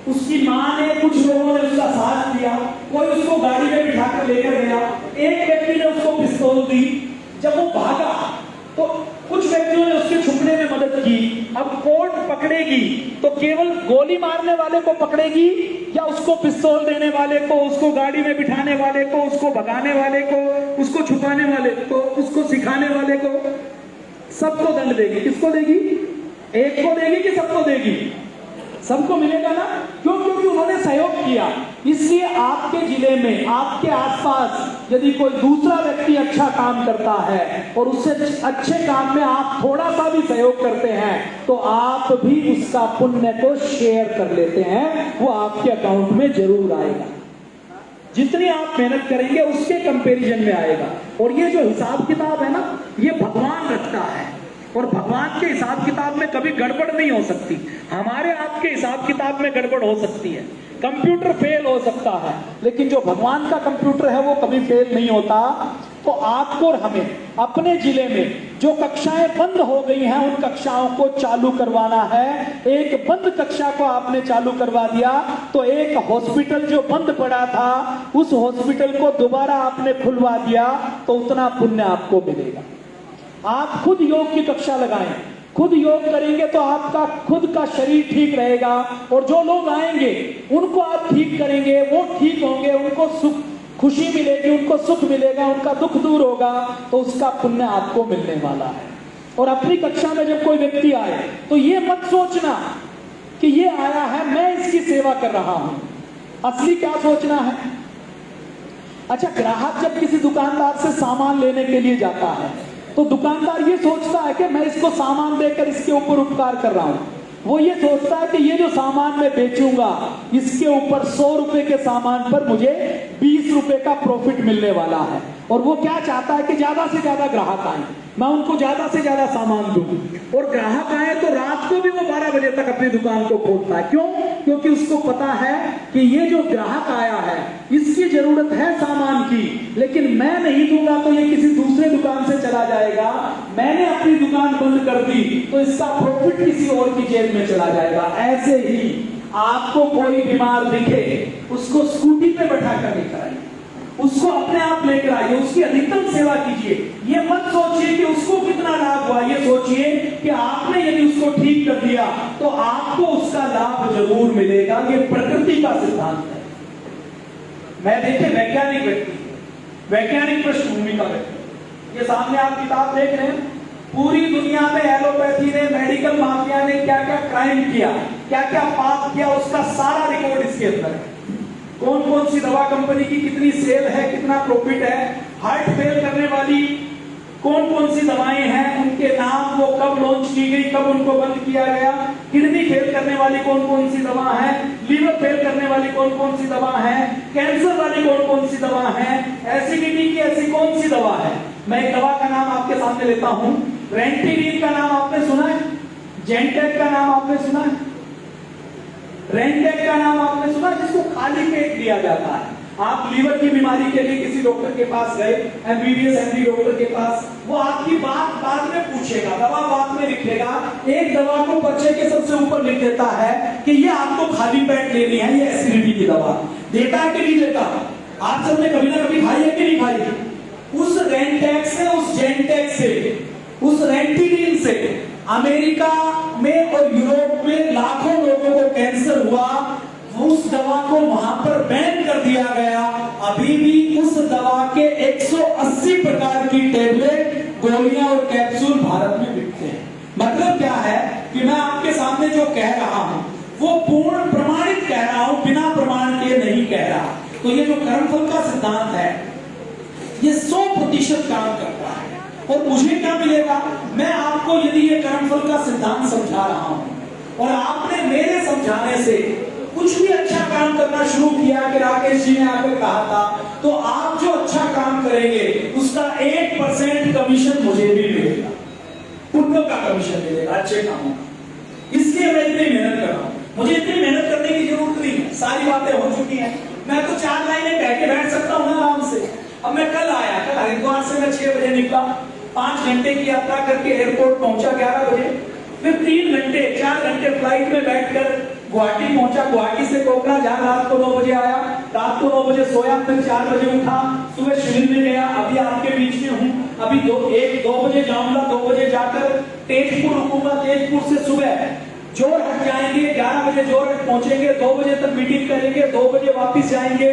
उसकी मां ने, कुछ लोगों ने उसका साथ दिया, कोई उसको गाड़ी में बिठाकर लेकर गया, एक व्यक्ति ने उसको पिस्तौल दी, जब वो भागा तो कुछ व्यक्तियों ने उसके छुपने में मदद की। अब कोर्ट पकड़ेगी तो केवल गोली मारने वाले को पकड़ेगी, या उसको पिस्तौल देने वाले को, उसको गाड़ी में बिठाने वाले को, उसको भगाने वाले को, उसको छुपाने वाले को, उसको सिखाने वाले को? सबको दंड देगी। किसको देगी? एक को देगी कि सबको देगी? सबको मिलेगा ना, क्यों? क्योंकि उन्होंने सहयोग किया। इसलिए आपके जिले में, आपके आसपास यदि कोई दूसरा व्यक्ति अच्छा काम करता है और उससे अच्छे काम में आप थोड़ा सा भी सहयोग करते हैं, तो आप भी उसका पुण्य को शेयर कर लेते हैं, वो आपके अकाउंट में जरूर आएगा। जितनी आप मेहनत करेंगे उसके कंपैरिजन में आएगा। और ये जो हिसाब किताब है ना, ये भगवान रखता है, और भगवान के हिसाब किताब में कभी गड़बड़ नहीं हो सकती। हमारे आपके हिसाब किताब में गड़बड़ हो सकती है, कंप्यूटर फेल हो सकता है, लेकिन जो भगवान का कंप्यूटर है वो कभी फेल नहीं होता। तो आपको और हमें अपने जिले में जो कक्षाएं बंद हो गई हैं उन कक्षाओं को चालू करवाना है। एक बंद कक्षा को आपने चालू करवा दिया तो एक हॉस्पिटल जो बंद पड़ा था उस हॉस्पिटल को दोबारा आपने खुलवा दिया, तो उतना पुण्य आपको मिलेगा। आप खुद योग की कक्षा लगाएं, खुद योग करेंगे तो आपका खुद का शरीर ठीक रहेगा, और जो लोग आएंगे उनको आप ठीक करेंगे, वो ठीक होंगे, उनको सुख, खुशी मिलेगी, उनको सुख मिलेगा, उनका दुख दूर होगा, तो उसका पुण्य आपको मिलने वाला है। और अपनी कक्षा में जब कोई व्यक्ति आए तो ये मत सोचना कि ये आया है मैं इसकी सेवा कर रहा हूं। असली क्या सोचना है? अच्छा, ग्राहक जब किसी दुकानदार से सामान लेने के लिए जाता है तो दुकानदार ये सोचता है कि मैं इसको सामान देकर इसके ऊपर उपकार कर रहा हूं। वो ये सोचता है कि ये जो सामान मैं बेचूंगा इसके ऊपर 100 रुपए के सामान पर मुझे 20 रुपए का प्रॉफिट मिलने वाला है। और वो क्या चाहता है कि ज्यादा से ज्यादा ग्राहक आए, मैं उनको ज्यादा से ज्यादा सामान दूं। और ग्राहक आए तो रात को भी वो 12 बजे तक अपनी दुकान को खोलता है। क्यों? क्योंकि उसको पता है कि ये जो ग्राहक आया है इसकी जरूरत है सामान की, लेकिन मैं नहीं दूंगा तो ये किसी दूसरे दुकान से चला जाएगा, मैंने अपनी दुकान बंद कर दी तो इसका प्रॉफिट किसी और की जेब में चला जाएगा। ऐसे ही आपको कोई बीमार दिखे उसको स्कूटी पे बैठा कर लेकर आइए, उसको अपने आप लेकर आइए, उसकी अधिकतम सेवा कीजिए। ये मत सोचिए कि उसको कितना लाभ हुआ, ये सोचिए कि आपने यदि उसको ठीक कर दिया तो आपको उसका लाभ जरूर मिलेगा। ये प्रकृति का सिद्धांत है। मैं देखे वैज्ञानिक व्यक्ति, वैज्ञानिक पृष्ठभूमि का व्यक्ति, ये सामने आप किताब देख रहे हैं, पूरी दुनिया में एलोपैथी ने, मेडिकल माफिया ने क्या क्या क्राइम किया, क्या क्या पाप किया, उसका सारा रिकॉर्ड इसके अंदर है। कौन कौन सी दवा कंपनी की कितनी सेल है, कितना प्रॉफिट है, हार्ट फेल करने वाली कौन कौन सी दवाएं हैं, उनके नाम, वो कब लॉन्च की गई, कब उनको बंद किया गया, किडनी फेल करने वाली कौन कौन सी दवा है, लीवर फेल करने वाली कौन कौन सी दवा है, कैंसर वाली कौन कौन सी दवा है, एसिडिटी की ऐसी कौन सी दवा है। मैं एक दवा का नाम आपके सामने लेता हूं। रेंटिनिन का नाम आपने सुना है, जेंटेक का नाम आपने सुना है, रेंटेक का नाम आपने सुना, जिसको खाली पेट दिया जाता है। आप लीवर की बीमारी के लिए किसी डॉक्टर के पास गए, एमबीबीएस एमडी डॉक्टर के पास, वो आपकी बात बाद में पूछेगा, दवा बाद में लिखेगा, एक दवा को पर्चे के सबसे ऊपर लिख देता है कि ये आपको खाली पेट लेनी है, ये एसिडिटी की दवा। देता है कि नहीं देता? आप सबने कभी ना कभी खाई है कि नहीं खाई? उस रेंटेक से, उस जेंटेक से, उस रेंटिनिन से अमेरिका में और यूरोप में लाखों लोगों को कैंसर हुआ। उस दवा को वहां पर बैन कर दिया गया। अभी भी उस दवा के 180 प्रकार की टेबलेट, गोलियां और कैप्सूल भारत में बिकते हैं। मतलब क्या है कि मैं आपके सामने जो कह रहा हूं वो पूर्ण प्रमाणित कह रहा हूं, बिना प्रमाण के नहीं कह रहा। तो ये जो कर्मफल का सिद्धांत है ये 100% काम करता है। और मुझे क्या मिलेगा? मैं आपको यदि ये कर्मफल का सिद्धांत समझा रहा हूं और आपने मेरे समझाने से कुछ भी अच्छा काम करना शुरू किया कि राकेश जी ने आकर कहा था, तो आप जो अच्छा काम करेंगे उसका 1% कमीशन मुझे भी मिलेगा, पुण्य का कमीशन मिलेगा अच्छे कामों का। इसलिए मैं इतनी मेहनत कर रहा हूं। मुझे इतनी मेहनत करने की जरूरत नहीं है, सारी बातें हो चुकी हैं। मैं तो 4 लाइनें कह के बैठ सकता हूं ना आराम से। अब मैं कल आया, कल हरिद्वार से मैं 6 बजे निकला, 5 घंटे की यात्रा करके एयरपोर्ट पहुंचा 11 बजे, फिर 3 घंटे 4 घंटे फ्लाइट में बैठकर गुवाहाटी पहुंचा। गुवाहाटी से कोकरा जहां रात को 9 बजे आया, रात को 9 बजे सोया, फिर 4 बजे उठा, सुबह शिविर में गया, अभी आपके बीच में हूं। अभी 2 बजे जाऊंगा, 2 बजे जाकर तेजपुर रुकूंगा, तेजपुर से सुबह जोरहट जाएंगे, 11 बजे जोरहट पहुंचेंगे, 2 बजे तक मीटिंग करेंगे, 2 बजे वापस जाएंगे,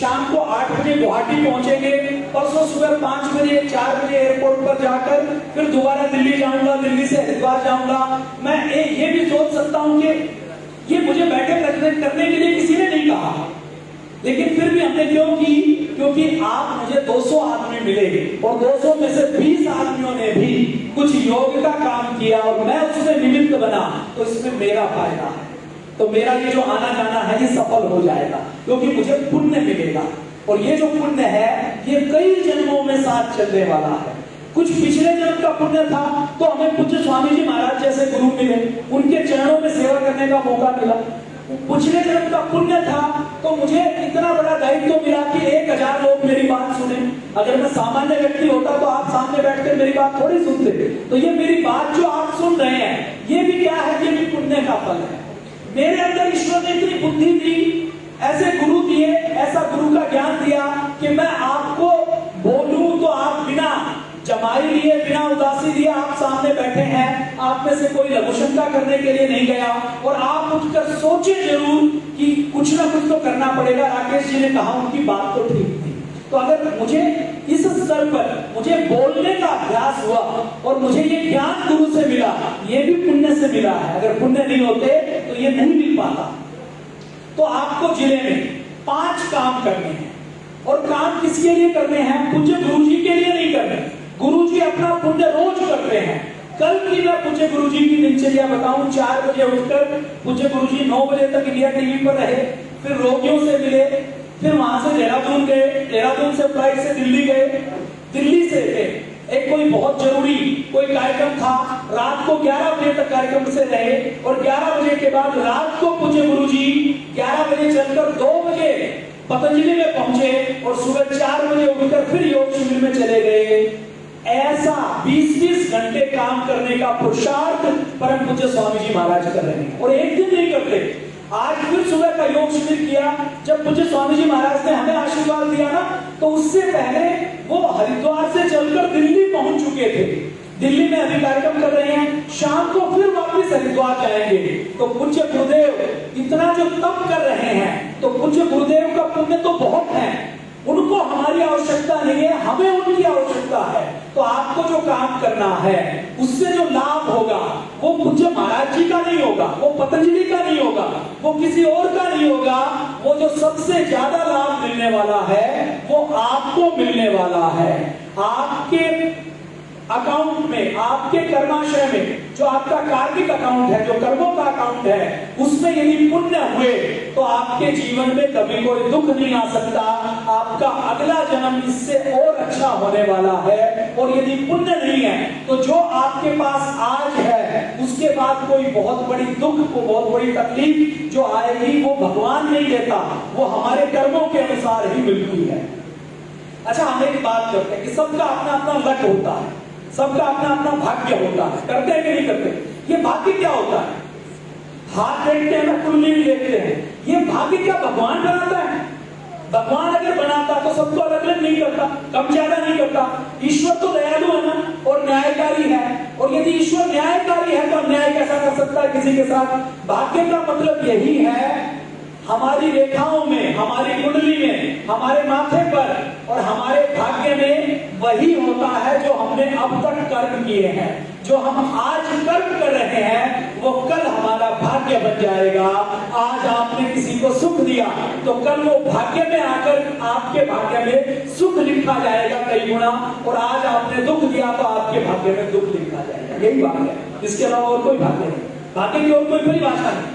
शाम को 8 बजे गुवाहाटी पहुंचेंगे, परसों सुबह 5 बजे 4 बजे एयरपोर्ट पर जाकर फिर दोबारा दिल्ली जाऊंगा, दिल्ली से हरिद्वार जाऊंगा। मैं ये भी सोच सकता हूं कि ये मुझे बैठक करने के लिए किसी ने नहीं कहा, लेकिन फिर भी हमने क्यों की? क्योंकि आप मुझे 200 आदमी मिले और 200 में से 20 आदमियों ने भी कुछ योग का काम किया और मैं उसमें निमित्त बना, तो इसमें मेरा फायदा है। तो मेरा ये जो आना जाना है ये सफल हो जाएगा, क्योंकि मुझे पुण्य मिलेगा। और ये जो पुण्य है ये कई जन्मों में साथ चलने वाला है। कुछ पिछले जन्म का पुण्य था तो हमें पूज्य स्वामी जी महाराज जैसे गुरु मिले, उनके चरणों में सेवा करने का मौका मिला। पिछले जन्म का पुण्य था तो मुझे इतना बड़ा दायित्व मिला कि 1000 लोग मेरी बात सुने। अगर मैं सामान्य व्यक्ति होता तो आप सामने बैठकर मेरी बात थोड़ी सुनते। तो ये मेरी बात जो आप सुन रहे हैं ये भी क्या है? ये भी पुण्य का फल है। मेरे अंदर ईश्वर ने इतनी बुद्धि दी, ऐसे गुरु दिए, ऐसा गुरु का ज्ञान दिया कि मैं आपको बोलूं तो आप बिना जमाई लिए, बिना उदासी दिए आप सामने बैठे हैं। आप में से कोई लघुशंका करने के लिए नहीं गया और आप उठकर सोचे जरूर कि कुछ ना कुछ तो करना पड़ेगा। राकेश जी ने कहा उनकी बात तो ठीक थी। तो अगर मुझे इस स्तर पर मुझे बोलने का अभ्यास हुआ और मुझे ये ज्ञान गुरु से मिला, ये भी पुण्य से मिला है। अगर पुण्य नहीं होते तो ये नहीं मिल पाता। तो आपको जिले में 5 काम करने हैं और काम किसके लिए करने हैं? पूज्य गुरु जी के लिए नहीं करने। गुरु जी अपना पुण्य रोज करते हैं। कल की मैं पूज्य गुरु जी की दिनचर्या बताऊं। 4 बजे उठकर पूज्य गुरु जी 9 बजे तक इंडिया टीवी पर रहे, फिर रोगियों से मिले, फिर वहां से देहरादून गए, देहरादून से फ्लाइट से दिल्ली गए, दिल्ली से एक कोई बहुत जरूरी कोई कार्यक्रम था, रात को 11 बजे तक कार्यक्रम से रहे और 11 बजे के बाद रात को पूज्य गुरु जी 11 बजे चलकर 2 बजे पतंजलि में पहुंचे और सुबह 4 बजे उठकर फिर योग शिविर में चले गए। ऐसा 20-20 घंटे काम करने का पुरुषार्थ परम पूज्य स्वामी जी महाराज कर रहे हैं और एक दिन नहीं करते। आज फिर सुबह का योग शिविर किया। जब पूज्य स्वामी जी महाराज ने हमें आशीर्वाद दिया ना, तो उससे पहले वो हरिद्वार से चलकर दिल्ली पहुंच चुके थे। दिल्ली में अभी कार्यक्रम कर रहे हैं, शाम को फिर वापस हरिद्वार जाएंगे। तो पूज्य गुरुदेव इतना जो तप कर रहे हैं, तो पूज्य गुरुदेव का पुण्य तो बहुत है। उनको हमारी आवश्यकता नहीं है, हमें उनकी आवश्यकता है। तो आपको जो काम करना है उससे जो लाभ होगा वो पूज्य महाराज जी का नहीं होगा, वो पतंजलि का नहीं होगा, वो किसी और का नहीं होगा। वो जो सबसे ज्यादा लाभ मिलने वाला है वो आपको मिलने वाला है। आपके अकाउंट में, आपके कर्माशय में, जो आपका कार्मिक अकाउंट है, जो कर्मों का अकाउंट है, उसमें यदि पुण्य हुए तो आपके जीवन में कभी कोई दुख नहीं आ सकता। आपका अगला जन्म इससे और अच्छा होने वाला है। और यदि पुण्य नहीं है तो जो आपके पास आज है उसके बाद कोई बहुत बड़ी दुख को, बहुत बड़ी तकलीफ जो आएगी वो भगवान नहीं देता, वो हमारे कर्मों के अनुसार ही मिलती है। अच्छा, हम एक बात करते हैं कि सबका अपना अपना लक होता है, सबका अपना अपना भाग्य होता है। करते हैं कि नहीं करते? ये भाग्य क्या होता है? हाथ देखते हैं ना, कुंडली देखते हैं, ये भाग्य क्या भगवान बनाता है? भगवान अगर बनाता तो सबको अलग अलग नहीं करता, कम ज्यादा नहीं करता। ईश्वर तो दयालु है ना और न्यायकारी है। और यदि ईश्वर न्यायकारी है तो अन्याय कैसा कर सकता है किसी के साथ? भाग्य का मतलब यही है, हमारी रेखाओं में, हमारी कुंडली में, हमारे माथे पर और हमारे भाग्य में वही होता है जो हमने अब तक कर्म किए हैं। जो हम आज कर्म कर रहे हैं वो कल हमारा भाग्य बन जाएगा। आज आपने किसी को सुख दिया तो कल वो भाग्य में आकर आपके भाग्य में सुख लिखा जाएगा कई गुना। और आज आपने दुख दिया तो आपके भाग्य में दुख लिखा जाएगा। यही बात है, इसके अलावा और कोई भाग्य नहीं। भाग्य की और कोई परिभाषा नहीं।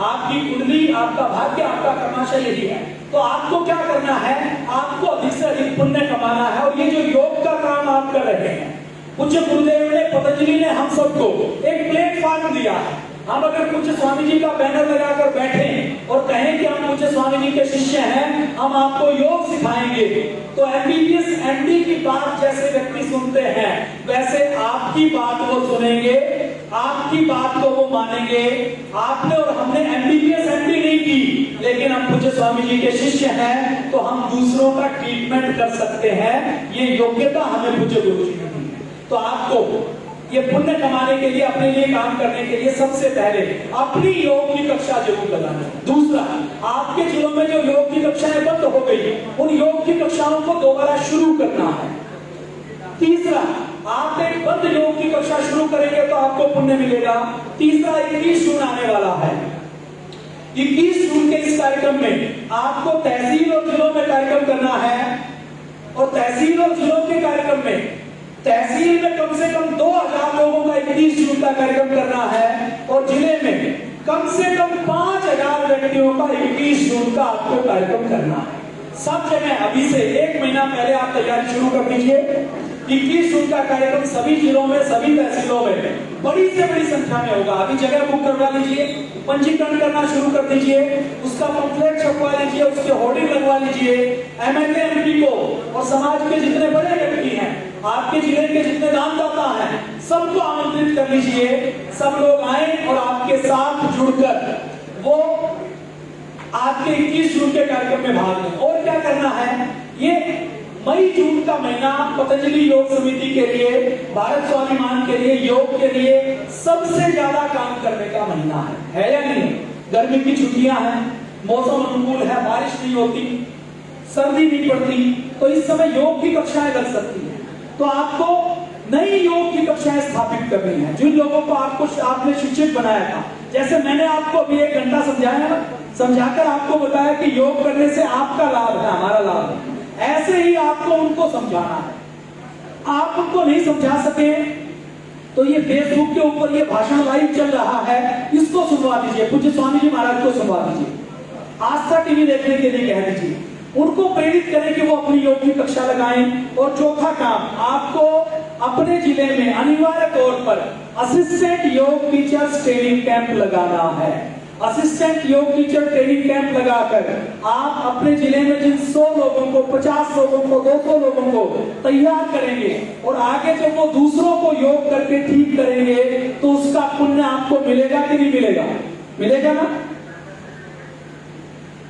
आपकी कुंडली, आपका भाग्य, आपका कर्माशय यही है। तो आपको क्या करना है? आपको अधिक से अधिक पुण्य कमाना है। और ये जो योग का काम आप कर रहे हैं, पूज्य गुरुदेव ने, पतंजलि ने हम सबको एक प्लेटफॉर्म दिया है। हम अगर पूज्य स्वामी जी का बैनर लगाकर बैठे और कहें कि हम पूज्य स्वामी जी के शिष्य हैं, हम आपको योग सिखाएंगे, तो एमबीबीएस एमडी की बात जैसे व्यक्ति सुनते हैं वैसे आपकी बात वो सुनेंगे, आपकी बात को वो मानेंगे। आपने और हमने एमबीबीएस एमडी नहीं की, लेकिन हम पूज्य स्वामी जी के शिष्य हैं तो हम दूसरों का ट्रीटमेंट कर सकते हैं। ये योग्यता हमें पूज्य गुरु जी ने दी है। तो आपको ये पुण्य कमाने के लिए, अपने लिए काम करने के लिए सबसे पहले अपनी योग की कक्षा जरूर लगाना। दूसरा, आपके जिलों में जो योग की कक्षाएं बंद हो गई, उन योग की कक्षाओं को दोबारा शुरू करना है। तीसरा, आप एक बंद योग की कक्षा शुरू करेंगे तो आपको पुण्य मिलेगा। तीसरा, 21 जून आने वाला है। 21 जून के इस कार्यक्रम में आपको तहसील और जिलों में कार्यक्रम करना है। और तहसील और जिलों के कार्यक्रम में, तहसील में कम से कम 2000 लोगों का 21 जून का कार्यक्रम करना है। और जिले में कम से कम 5000 व्यक्तियों का 21 जून का आपको कार्यक्रम करना है। सब जगह अभी से 1 महीना पहले आप तैयारी शुरू कर दीजिए। 21 जून का कार्यक्रम सभी जिलों में, सभी तहसीलों में बड़ी से बड़ी संख्या में होगा। अभी जगह बुक करवा लीजिए, पंजीकरण करना शुरू कर दीजिए, उसका पंफलेट छपवा लीजिए, उसके होर्डिंग लगवा लीजिए। एमएलए एमपी को और समाज के जितने बड़े व्यक्ति हैं, आपके जिले के जितने दानदाता हैं, सबको आमंत्रित कर लीजिए। सब लोग आए और आपके साथ जुड़कर वो आपके 21 जून के कार्यक्रम में भाग लें। और क्या करना है? ये मई जून का महीना पतंजलि योग समिति के लिए, भारत स्वाभिमान के लिए, योग के लिए सबसे ज्यादा काम करने का महीना है या नहीं? गर्मी की छुट्टियां हैं, मौसम अनुकूल है, बारिश नहीं होती, सर्दी नहीं पड़ती, तो इस समय योग की कक्षाएं लग सकती हैं। तो आपको नई योग की कक्षाएं स्थापित करनी है। जिन लोगों को आपने शिक्षित बनाया था, जैसे मैंने आपको अभी 1 घंटा समझाया ना, समझाकर आपको बताया कि योग करने से आपका लाभ है, हमारा लाभ है, ऐसे ही आपको उनको समझाना है। आप उनको नहीं समझा सके तो ये फेसबुक के ऊपर ये भाषण लाइव चल रहा है, इसको सुनवा दीजिए, पूज्य स्वामी जी महाराज को सुनवा दीजिए, आस्था टीवी देखने के लिए कह दीजिए, उनको प्रेरित करें कि वो अपनी योग की कक्षा लगाएं। और चौथा काम, आपको अपने जिले में अनिवार्य तौर पर असिस्टेंट योग टीचर्स ट्रेनिंग कैंप लगाना है। असिस्टेंट योग टीचर ट्रेनिंग कैंप लगाकर आप अपने जिले में जिन 100 लोगों को, 50 लोगों को, 200 लोगों को तैयार करेंगे और आगे जब वो दूसरों को योग करके ठीक करेंगे तो उसका पुण्य आपको मिलेगा कि नहीं मिलेगा? मिलेगा ना?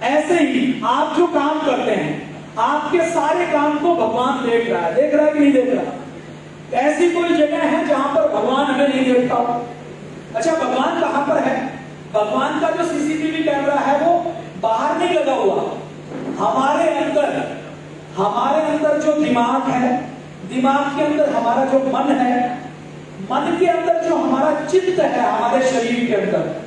ऐसे ही आप जो काम करते हैं, आपके सारे काम को भगवान देख रहा है। देख रहा है कि नहीं देख रहा? ऐसी कोई जगह है जहां पर भगवान हमें नहीं देखता? अच्छा, भगवान कहां पर है? भगवान का जो सीसीटीवी कैमरा है वो बाहर नहीं लगा हुआ, हमारे अंदर हमारे अंदर जो दिमाग है, दिमाग के अंदर हमारा जो मन है, मन के अंदर जो हमारा चित्त है, हमारे शरीर के अंदर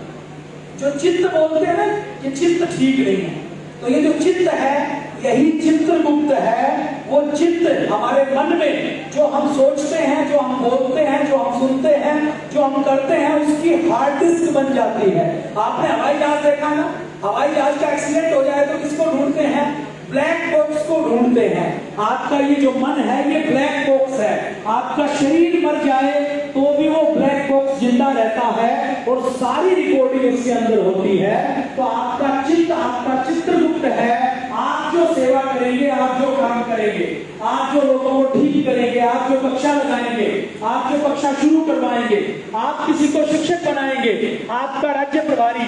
जो चित्त बोलते हैं ना, ये चित्त ठीक नहीं है। तो ये जो चित्त है, यही चित्रगुप्त है। वो चित्त हमारे मन में जो हम सोचते हैं, जो हम बोलते हैं, जो हम सुनते हैं, जो हम करते हैं, उसकी हार्ड डिस्क बन जाती है। आपने हवाई जहाज देखा ना, हवाई जहाज का एक्सीडेंट हो जाए तो किसको ढूंढते हैं? ब्लैक बॉक्स को ढूंढते हैं। आपका ये जो मन है, ये ब्लैक बॉक्स है। आपका शरीर मर जाए तो भी वो ब्लैक बॉक्स जिंदा रहता है और सारी रिकॉर्डिंग उसके अंदर होती है। तो आपका चित्त, आपका चित्रगुप्त है। आप जो सेवा करेंगे, आप जो काम करेंगे, आप जो लोगों को ठीक करेंगे, आप जो कक्षा लगाएंगे, आप जो कक्षा शुरू करवाएंगे, आप किसी को शिक्षक बनाएंगे, आपका राज्य प्रभारी,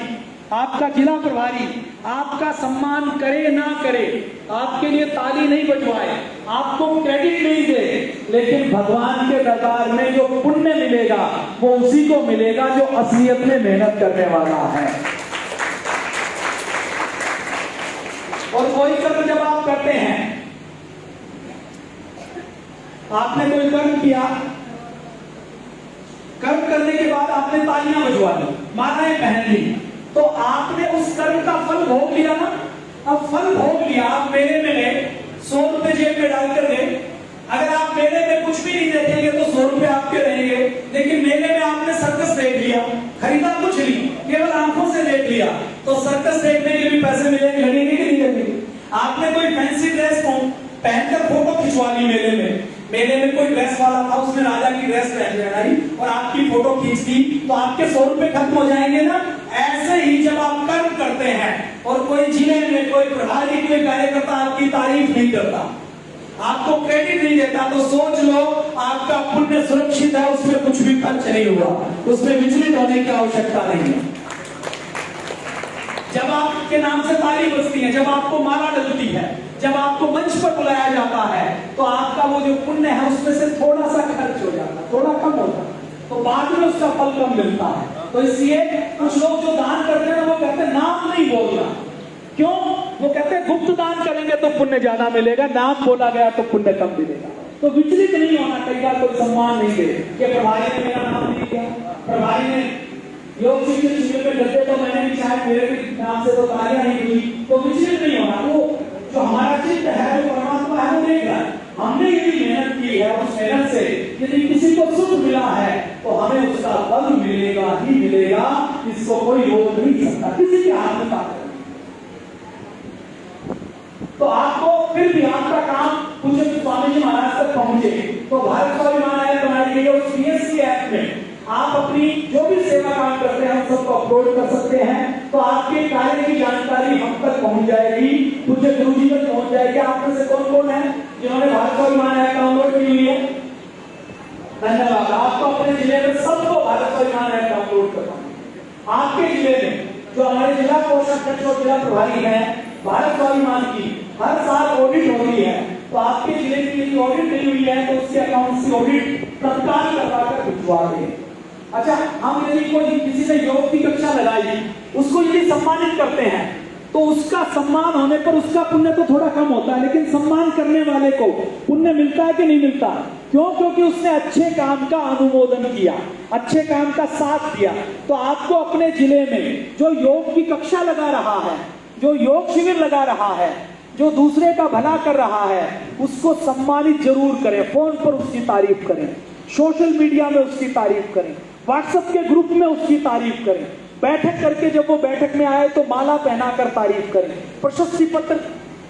आपका जिला प्रभारी आपका सम्मान करे ना करे, आपके लिए ताली नहीं बजवाए, आपको क्रेडिट नहीं दे, लेकिन भगवान के दरबार में जो पुण्य मिलेगा वो उसी को मिलेगा जो असलियत में मेहनत करने वाला है। और कोई कर्म जब आप करते हैं, आपने कोई कर्म किया, कर्म करने के बाद आपने तालियां बजवा ली, मालाएं पहन ली, तो आपने उस कर्म का फल भोग लिया ना। अब फल भोग लिया, आप मेले में गए, 100 रुपए जेब में डालकर गए। अगर आप मेले में कुछ भी नहीं देखेंगे तो 100 रुपए आपके रहेंगे, लेकिन मेले में आपने सर्कस देख लिया, खरीदा कुछ नहीं, केवल आंखों से देख लिया, तो सर्कस देखने के भी पैसे मिलेंगे, लगेंगे कि नहीं लगेंगे? आपने कोई फैंसी ड्रेस पहनकर फोटो खिंचवा ली मेले में, मेले में कोई ड्रेस वाला था, उसने राजा की ड्रेस पहन लगाई और आपकी फोटो खींच दी, तो आपके 100 रुपए खत्म हो जाएंगे ना। ऐसे ही जब आप कर्म करते हैं और कोई जिले में कोई प्रभारी, कोई कार्यकर्ता आपकी तारीफ नहीं करता, आपको क्रेडिट नहीं देता, तो सोच लो आपका पुण्य सुरक्षित है, उसमें कुछ भी खर्च नहीं हुआ, उसमें विचलित होने की आवश्यकता नहीं है। जब आपके नाम से ताली बजती है, जब आपको माला डलती है, जब आपको मंच पर बुलाया जाता है, तो आपका वो जो पुण्य है उसमें से थोड़ा सा खर्च हो जाता है, थोड़ा कम होता है, तो बाद में उसका फल कम मिलता है। तो इसलिए कुछ लोग जो दान करते हैं वो कहते हैं नाम नहीं बोलना। क्यों? वो कहते हैं गुप्त दान करेंगे तो पुण्य ज्यादा मिलेगा, नाम बोला गया तो पुण्य कम मिलेगा। तो विचलित नहीं होना। कई बार कोई सम्मान नहीं दे कि प्रभारी ने मेरा नाम नहीं दिया, प्रभारी ने योग शिक्षक शिविर में करते तो मैंने भी शायद मेरे भी नाम से तो तालियां नहीं हुई, तो विचलित नहीं होना। वो जो हमारा चित्त है, जो परमात्मा है, वो देख रहा है हमने यदि मेहनत की है, उस मेहनत से यदि किसी को सुख मिला है तो हमें उसका फल मिलेगा ही मिलेगा, इसको कोई रोक नहीं सकता, किसी के हाथ में ताकत नहीं। तो आपको फिर भी आपका काम पूज्य स्वामी जी महाराज तक पहुंचे, तो भारत स्वाभिमान ऐप बनाई गई है, उस पीएससी ऐप में आप अपनी जो भी सेवा काम करते हैं हम सबको अपलोड कर सकते हैं। तो आपके कार्य की जानकारी हम तक पहुंच जाएगी, पूज्य गुरु जी तक पहुंच जाएगी। आप में से कौन कौन है जिन्होंने भारत स्वाभिमान ऐप डाउनलोड की हुई है? धन्यवाद। आपको अपने जिले में सबको भारत स्वाभिमान ऐप डाउनलोड करना। आपके जिले में जो हमारे जिला कोषाध्यक्ष और जिला प्रभारी हैं, भारत स्वाभिमान की हर साल ऑडिट होती है, तो आपके जिले की यदि ऑडिट नहीं हुई है तो उसके अकाउंट की ऑडिट तत्काल करवाकर भिजवा दें। अच्छा, हम यदि कोई किसी ने योग की कक्षा लगाई, उसको यदि सम्मानित करते हैं तो उसका सम्मान होने पर उसका पुण्य तो थोड़ा कम होता है, लेकिन सम्मान करने वाले को पुण्य मिलता है कि नहीं मिलता? क्यों? क्योंकि उसने अच्छे काम का अनुमोदन किया, अच्छे काम का साथ दिया। तो आपको अपने जिले में जो योग की कक्षा लगा रहा है, जो योग शिविर लगा रहा है, जो दूसरे का भला कर रहा है, उसको सम्मानित जरूर करें। फोन पर उसकी तारीफ करें, सोशल मीडिया में उसकी तारीफ करें, व्हाट्सएप के ग्रुप में उसकी तारीफ करें, बैठक करके जब वो बैठक में आए तो माला पहनाकर तारीफ करें, प्रशस्ति पत्र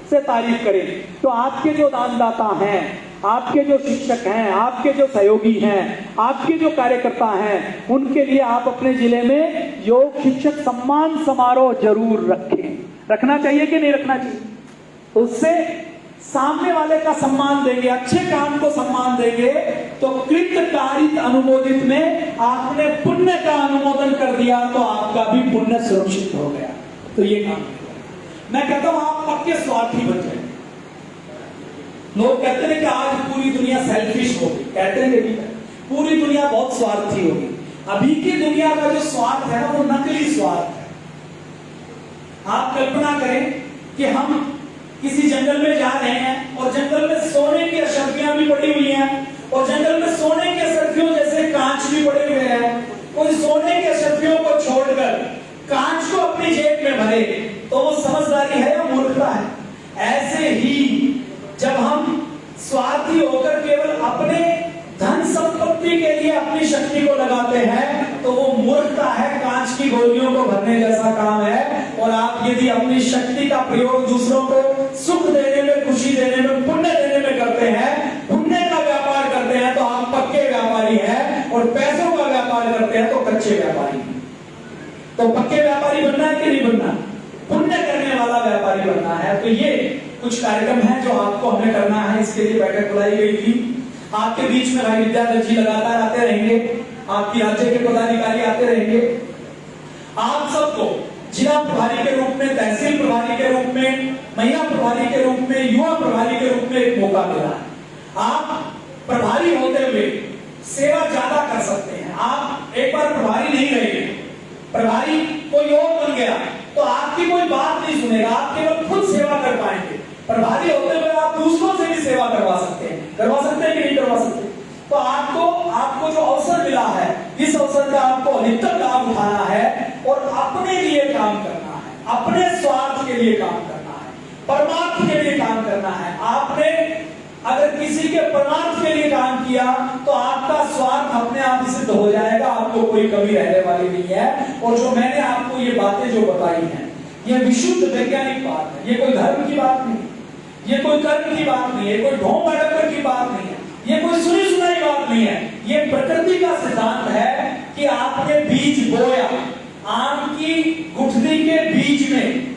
से तारीफ करें। तो आपके जो दानदाता हैं, आपके जो शिक्षक हैं, आपके जो सहयोगी हैं, आपके जो कार्यकर्ता हैं, उनके लिए आप अपने जिले में योग शिक्षक सम्मान समारोह जरूर रखें। रखना चाहिए कि नहीं रखना चाहिए? उससे सामने वाले का सम्मान देंगे, अच्छे काम को सम्मान देंगे, तो कृत कारित अनुमोदित में आपने पुण्य का अनुमोदन कर दिया तो आपका भी पुण्य सुरक्षित हो गया। तो ये काम मैं कहता हूं आप पक्के स्वार्थी बन जाए। लोग कहते हैं कि आज पूरी दुनिया सेल्फिश होगी, कहते हैं कि पूरी दुनिया बहुत स्वार्थी होगी। अभी की दुनिया का जो स्वार्थ है ना, वो नकली स्वार्थ है। आप कल्पना करें कि हम किसी जंगल में जा रहे हैं और जंगल में सोने की अशर्फियां भी पड़ी हुई हैं और जंगल में सोने के अशर्फियों जैसे कांच भी पड़े हुए हैं, कोई सोने के अशर्फियों को छोड़कर कांच को अपनी जेब में भरे तो वो समझदारी है या मूर्खता है? ऐसे ही जब हम स्वार्थी होकर केवल अपने धन संपत्ति के लिए अपनी शक्ति को लगाते हैं तो वो मूर्खता है, कांच की गोलियों को भरने जैसा काम है। और आप यदि अपनी शक्ति का प्रयोग दूसरों को सुख देने में, खुशी देने में, पुण्य देने में करते हैं, पुण्य का व्यापार करते हैं तो आप पक्के व्यापारी हैं, और पैसों का व्यापार करते हैं तो कच्चे व्यापारी। तो पक्के व्यापारी बनना है कि नहीं बनना? पुण्य करने वाला व्यापारी बनना है। तो ये कुछ कार्यक्रम है जो आपको हमें करना है, इसके लिए बैठक बुलाई गई थी। आपके बीच में भाई विद्याधर जी लगातार आते रहेंगे, आपकी राज्य के पदाधिकारी आते रहेंगे। आप सबको जिला प्रभारी के रूप में, तहसील प्रभारी के रूप में, महिला प्रभारी के रूप में, युवा प्रभारी के रूप में एक मौका मिला है। आप प्रभारी होते हुए सेवा ज्यादा कर सकते हैं। आप एक बार प्रभारी नहीं रहे, प्रभारी कोई और बन गया तो आपकी कोई बात नहीं सुनेगा, आप केवल खुद सेवा कर पाएंगे। प्रभारी होते हुए आप दूसरों से भी सेवा करवा सकते हैं कि नहीं करवा सकते? तो आपको जो अवसर मिला है, इस अवसर का आपको अधिकतम लाभ उठाना है और अपने लिए काम करना है, अपने स्वार्थ के लिए काम करना है, परमार्थ के लिए काम करना है। आपने अगर किसी के परमार्थ के लिए काम किया तो आपका स्वार्थ अपने आप ही सिद्ध हो जाएगा, आपको कोई कमी रहने वाली नहीं है। और जो मैंने आपको ये बातें जो बताई हैं, ये विशुद्ध वैज्ञानिक बात है, ये कोई धर्म की बात नहीं, ये कोई कर्म की बात नहीं है, कोई ढोंग बड़कर की बात नहीं है, ये कोई सुनी सुनाई बात नहीं है। ये प्रकृति का सिद्धांत है कि आपने बीज बोया, आम की गुठली के बीज में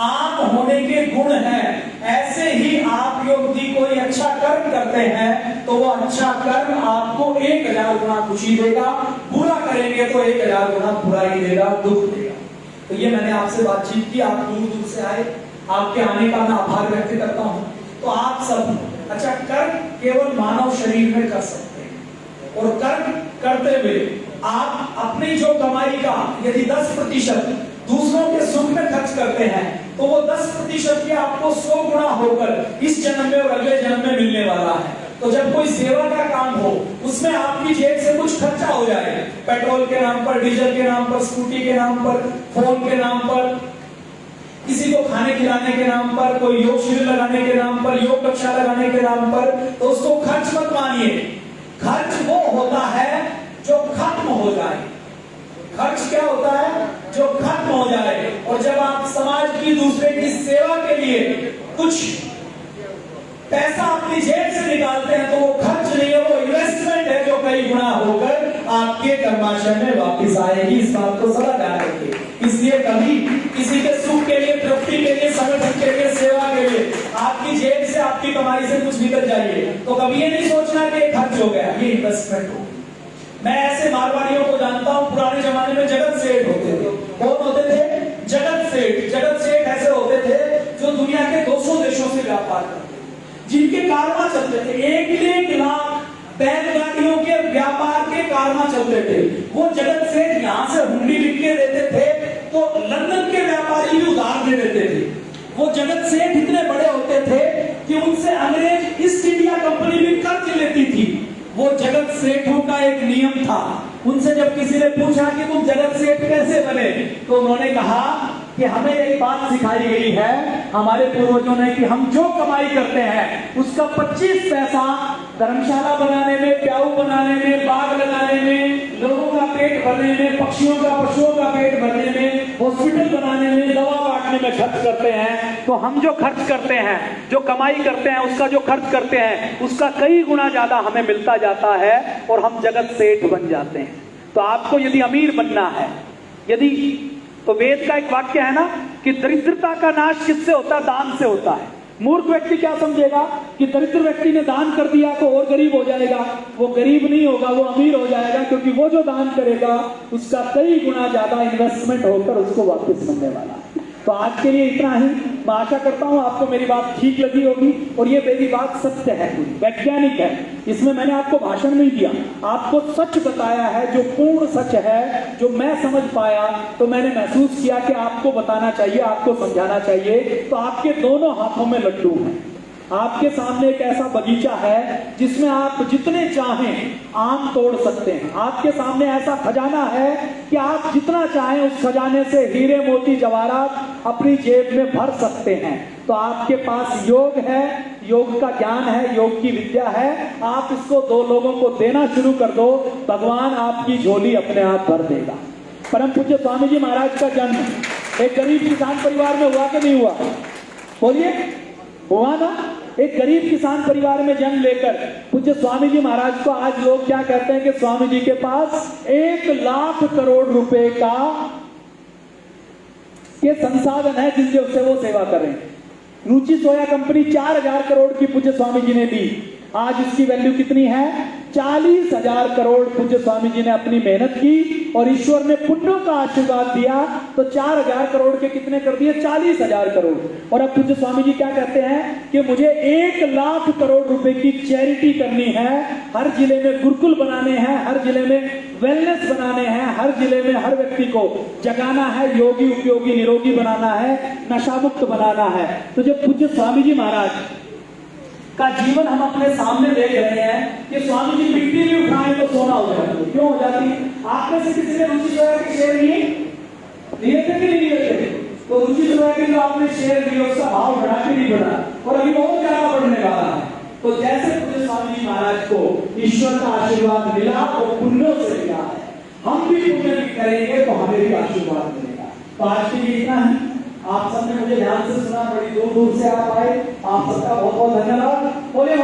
आम होने के गुण हैं। ऐसे ही आप यदि कोई अच्छा कर्म करते हैं तो वो अच्छा कर्म आपको 1000 गुना खुशी देगा, बुरा करेंगे तो 1000 गुना बुराई देगा, दुख देगा। तो ये मैंने आपसे बातचीत की, आप दूर दूर से आए, आपके आने का मैं आभार व्यक्त करता हूं। तो आप सब अच्छा कर्म केवल मानव शरीर में कर सकते हैं, और कर्म करते हुए आप अपनी जो कमाई का यदि 10% दूसरों के सुख में खर्च करते हैं तो वो 10% की आपको 100 गुना होकर इस जन्म में और अगले जन्म में मिलने वाला है। तो जब कोई सेवा का काम हो, उसमें आपकी जेब से कुछ खर्चा हो जाए, पेट्रोल के नाम पर, डीजल के नाम पर, स्कूटी के नाम पर, फोन के नाम पर, किसी को खाने खिलाने के नाम पर, कोई योग शिविर लगाने के नाम पर, योग कक्षा लगाने के नाम पर, तो उसको खर्च मत मानिए। खर्च वो होता है जो खत्म हो जाए। खर्च क्या होता है? जो खत्म हो जाए। और जब आप समाज की, दूसरे की सेवा के लिए कुछ पैसा अपनी जेब से निकालते हैं तो वो खर्च नहीं है, वो इन्वेस्टमेंट है जो कई गुना होकर आपके कर्माशय में वापस आएगी। इस बात को सदा ध्यान रखिए। इसलिए कभी किसी के सुख के लिए, तृप्ति के लिए, संगठन के लिए, सेवा के लिए आपकी जेब से, आपकी कमाई से कुछ निकल जाइए तो कभी ये नहीं सोचना कि खर्च हो गया, ये इन्वेस्टमेंट हो। मैं ऐसे मारवाड़ियों को जानता हूं, पुराने जमाने में जगत सेठ होते थे। कौन होते थे? जगत सेठ। जगत सेठ ऐसे होते थे जो दुनिया के 200 देशों से व्यापार करते थे, जिनके कारवां चलते थे, 1 लाख बैलगाड़ियों के व्यापार के कारवां चलते थे। वो जगत सेठ यहां से हुंडी लिख के देते थे तो लंदन के व्यापारी भी उधार दे देते थे। वो जगत सेठ इतने बड़े होते थे कि उनसे अंग्रेज ईस्ट इंडिया कंपनी भी कर्ज लेती थी। वो जगत सेठों का एक नियम था। उनसे जब किसी ने पूछा कि तुम जगत सेठ कैसे बने, तो उन्होंने कहा कि हमें एक बात सिखाई गई है हमारे पूर्वजों ने कि हम जो कमाई करते हैं उसका 25 पैसा धर्मशाला बनाने में, प्याऊ बनाने में, बाग लगाने में, लोगों का पेट भरने में, पक्षियों का, पशुओं का पेट भरने में, हॉस्पिटल बनाने में, दवा बांटने में खर्च करते हैं। तो हम जो खर्च करते हैं, जो कमाई करते हैं, उसका जो खर्च करते हैं उसका कई गुना ज्यादा हमें मिलता जाता है और हम जगत सेठ बन जाते हैं। तो आपको यदि अमीर बनना है, यदि तो वेद का एक वाक्य है ना कि दरिद्रता का नाश किससे होता है? दान से होता है। मूर्ख व्यक्ति क्या समझेगा कि दरिद्र व्यक्ति ने दान कर दिया तो और गरीब हो जाएगा। वो गरीब नहीं होगा, वो अमीर हो जाएगा, क्योंकि वो जो दान करेगा उसका कई गुना ज्यादा इन्वेस्टमेंट होकर उसको वापस मिलने वाला है। तो आज के लिए इतना ही। मैं आशा करता हूं आपको मेरी बात ठीक लगी होगी और ये मेरी बात सत्य है, पूरी वैज्ञानिक है। इसमें मैंने आपको भाषण नहीं दिया, आपको सच बताया है, जो पूर्ण सच है, जो मैं समझ पाया तो मैंने महसूस किया कि आपको बताना चाहिए, आपको समझाना चाहिए। तो आपके दोनों हाथों में लड्डू हैं, आपके सामने एक ऐसा बगीचा है जिसमें आप जितने चाहें आम तोड़ सकते हैं। आपके सामने ऐसा खजाना है कि आप जितना चाहें उस खजाने से हीरे मोती जवाहरात अपनी जेब में भर सकते हैं। तो आपके पास योग है, योग का ज्ञान है, योग की विद्या है, आप इसको दो लोगों को देना शुरू कर दो, भगवान आपकी झोली अपने आप भर देगा। परम पूज्य स्वामी जी महाराज का जन्म एक गरीब किसान परिवार में हुआ कि नहीं हुआ? बोलिए, हुआ ना? एक गरीब किसान परिवार में जन्म लेकर पूज्य स्वामी जी महाराज को आज लोग क्या कहते हैं कि स्वामी जी के पास 1 लाख करोड़ रुपए का ये संसाधन है जिनसे वो सेवा कर रहे हैं। रुचि सोया कंपनी 4000 करोड़ की पूज्य स्वामी जी ने दी, आज इसकी वैल्यू कितनी है? 40,000 करोड़ पूज्य स्वामी जी ने अपनी मेहनत की और ईश्वर ने पुण्यों का आशीर्वाद दिया तो 4000 करोड़ के कितने कर दिए? 40,000 करोड़। और अब पूज्य स्वामी जी क्या कहते हैं कि मुझे 1 लाख करोड़ रुपए की चैरिटी करनी है, हर जिले में गुरुकुल बनाने हैं, हर जिले में वेलनेस बनाने हैं, हर जिले में हर व्यक्ति को जगाना है, योगी उपयोगी निरोगी बनाना है, नशा मुक्त बनाना है। तो जब पूज्य स्वामी जी महाराज का जीवन हम अपने सामने देख रहे हैं कि स्वामी जी मिट्टी भी उठाएं तो सोना हो जाती है। क्यों हो जाती है? आप में से किसी ने रुचि सोया के शेयर लिए थे कि नहीं लिए थे? तो रुचि सोया के जो आपने शेयर लिए उसका भाव बढ़ा के नहीं बढ़ा और अभी बहुत ज्यादा बढ़ने वाला है। तो जैसे पूज्य स्वामी जी महाराज को ईश्वर का आशीर्वाद मिला और पुण्यों से मिला है, हम भी पुण्य करेंगे तो हमें भी आशीर्वाद मिलेगा। तो आज के लिए इतना है। आप सबने मुझे ध्यान से सुना, बड़ी दूर दूर से आप आए, आप सबका बहुत बहुत धन्यवाद। बोले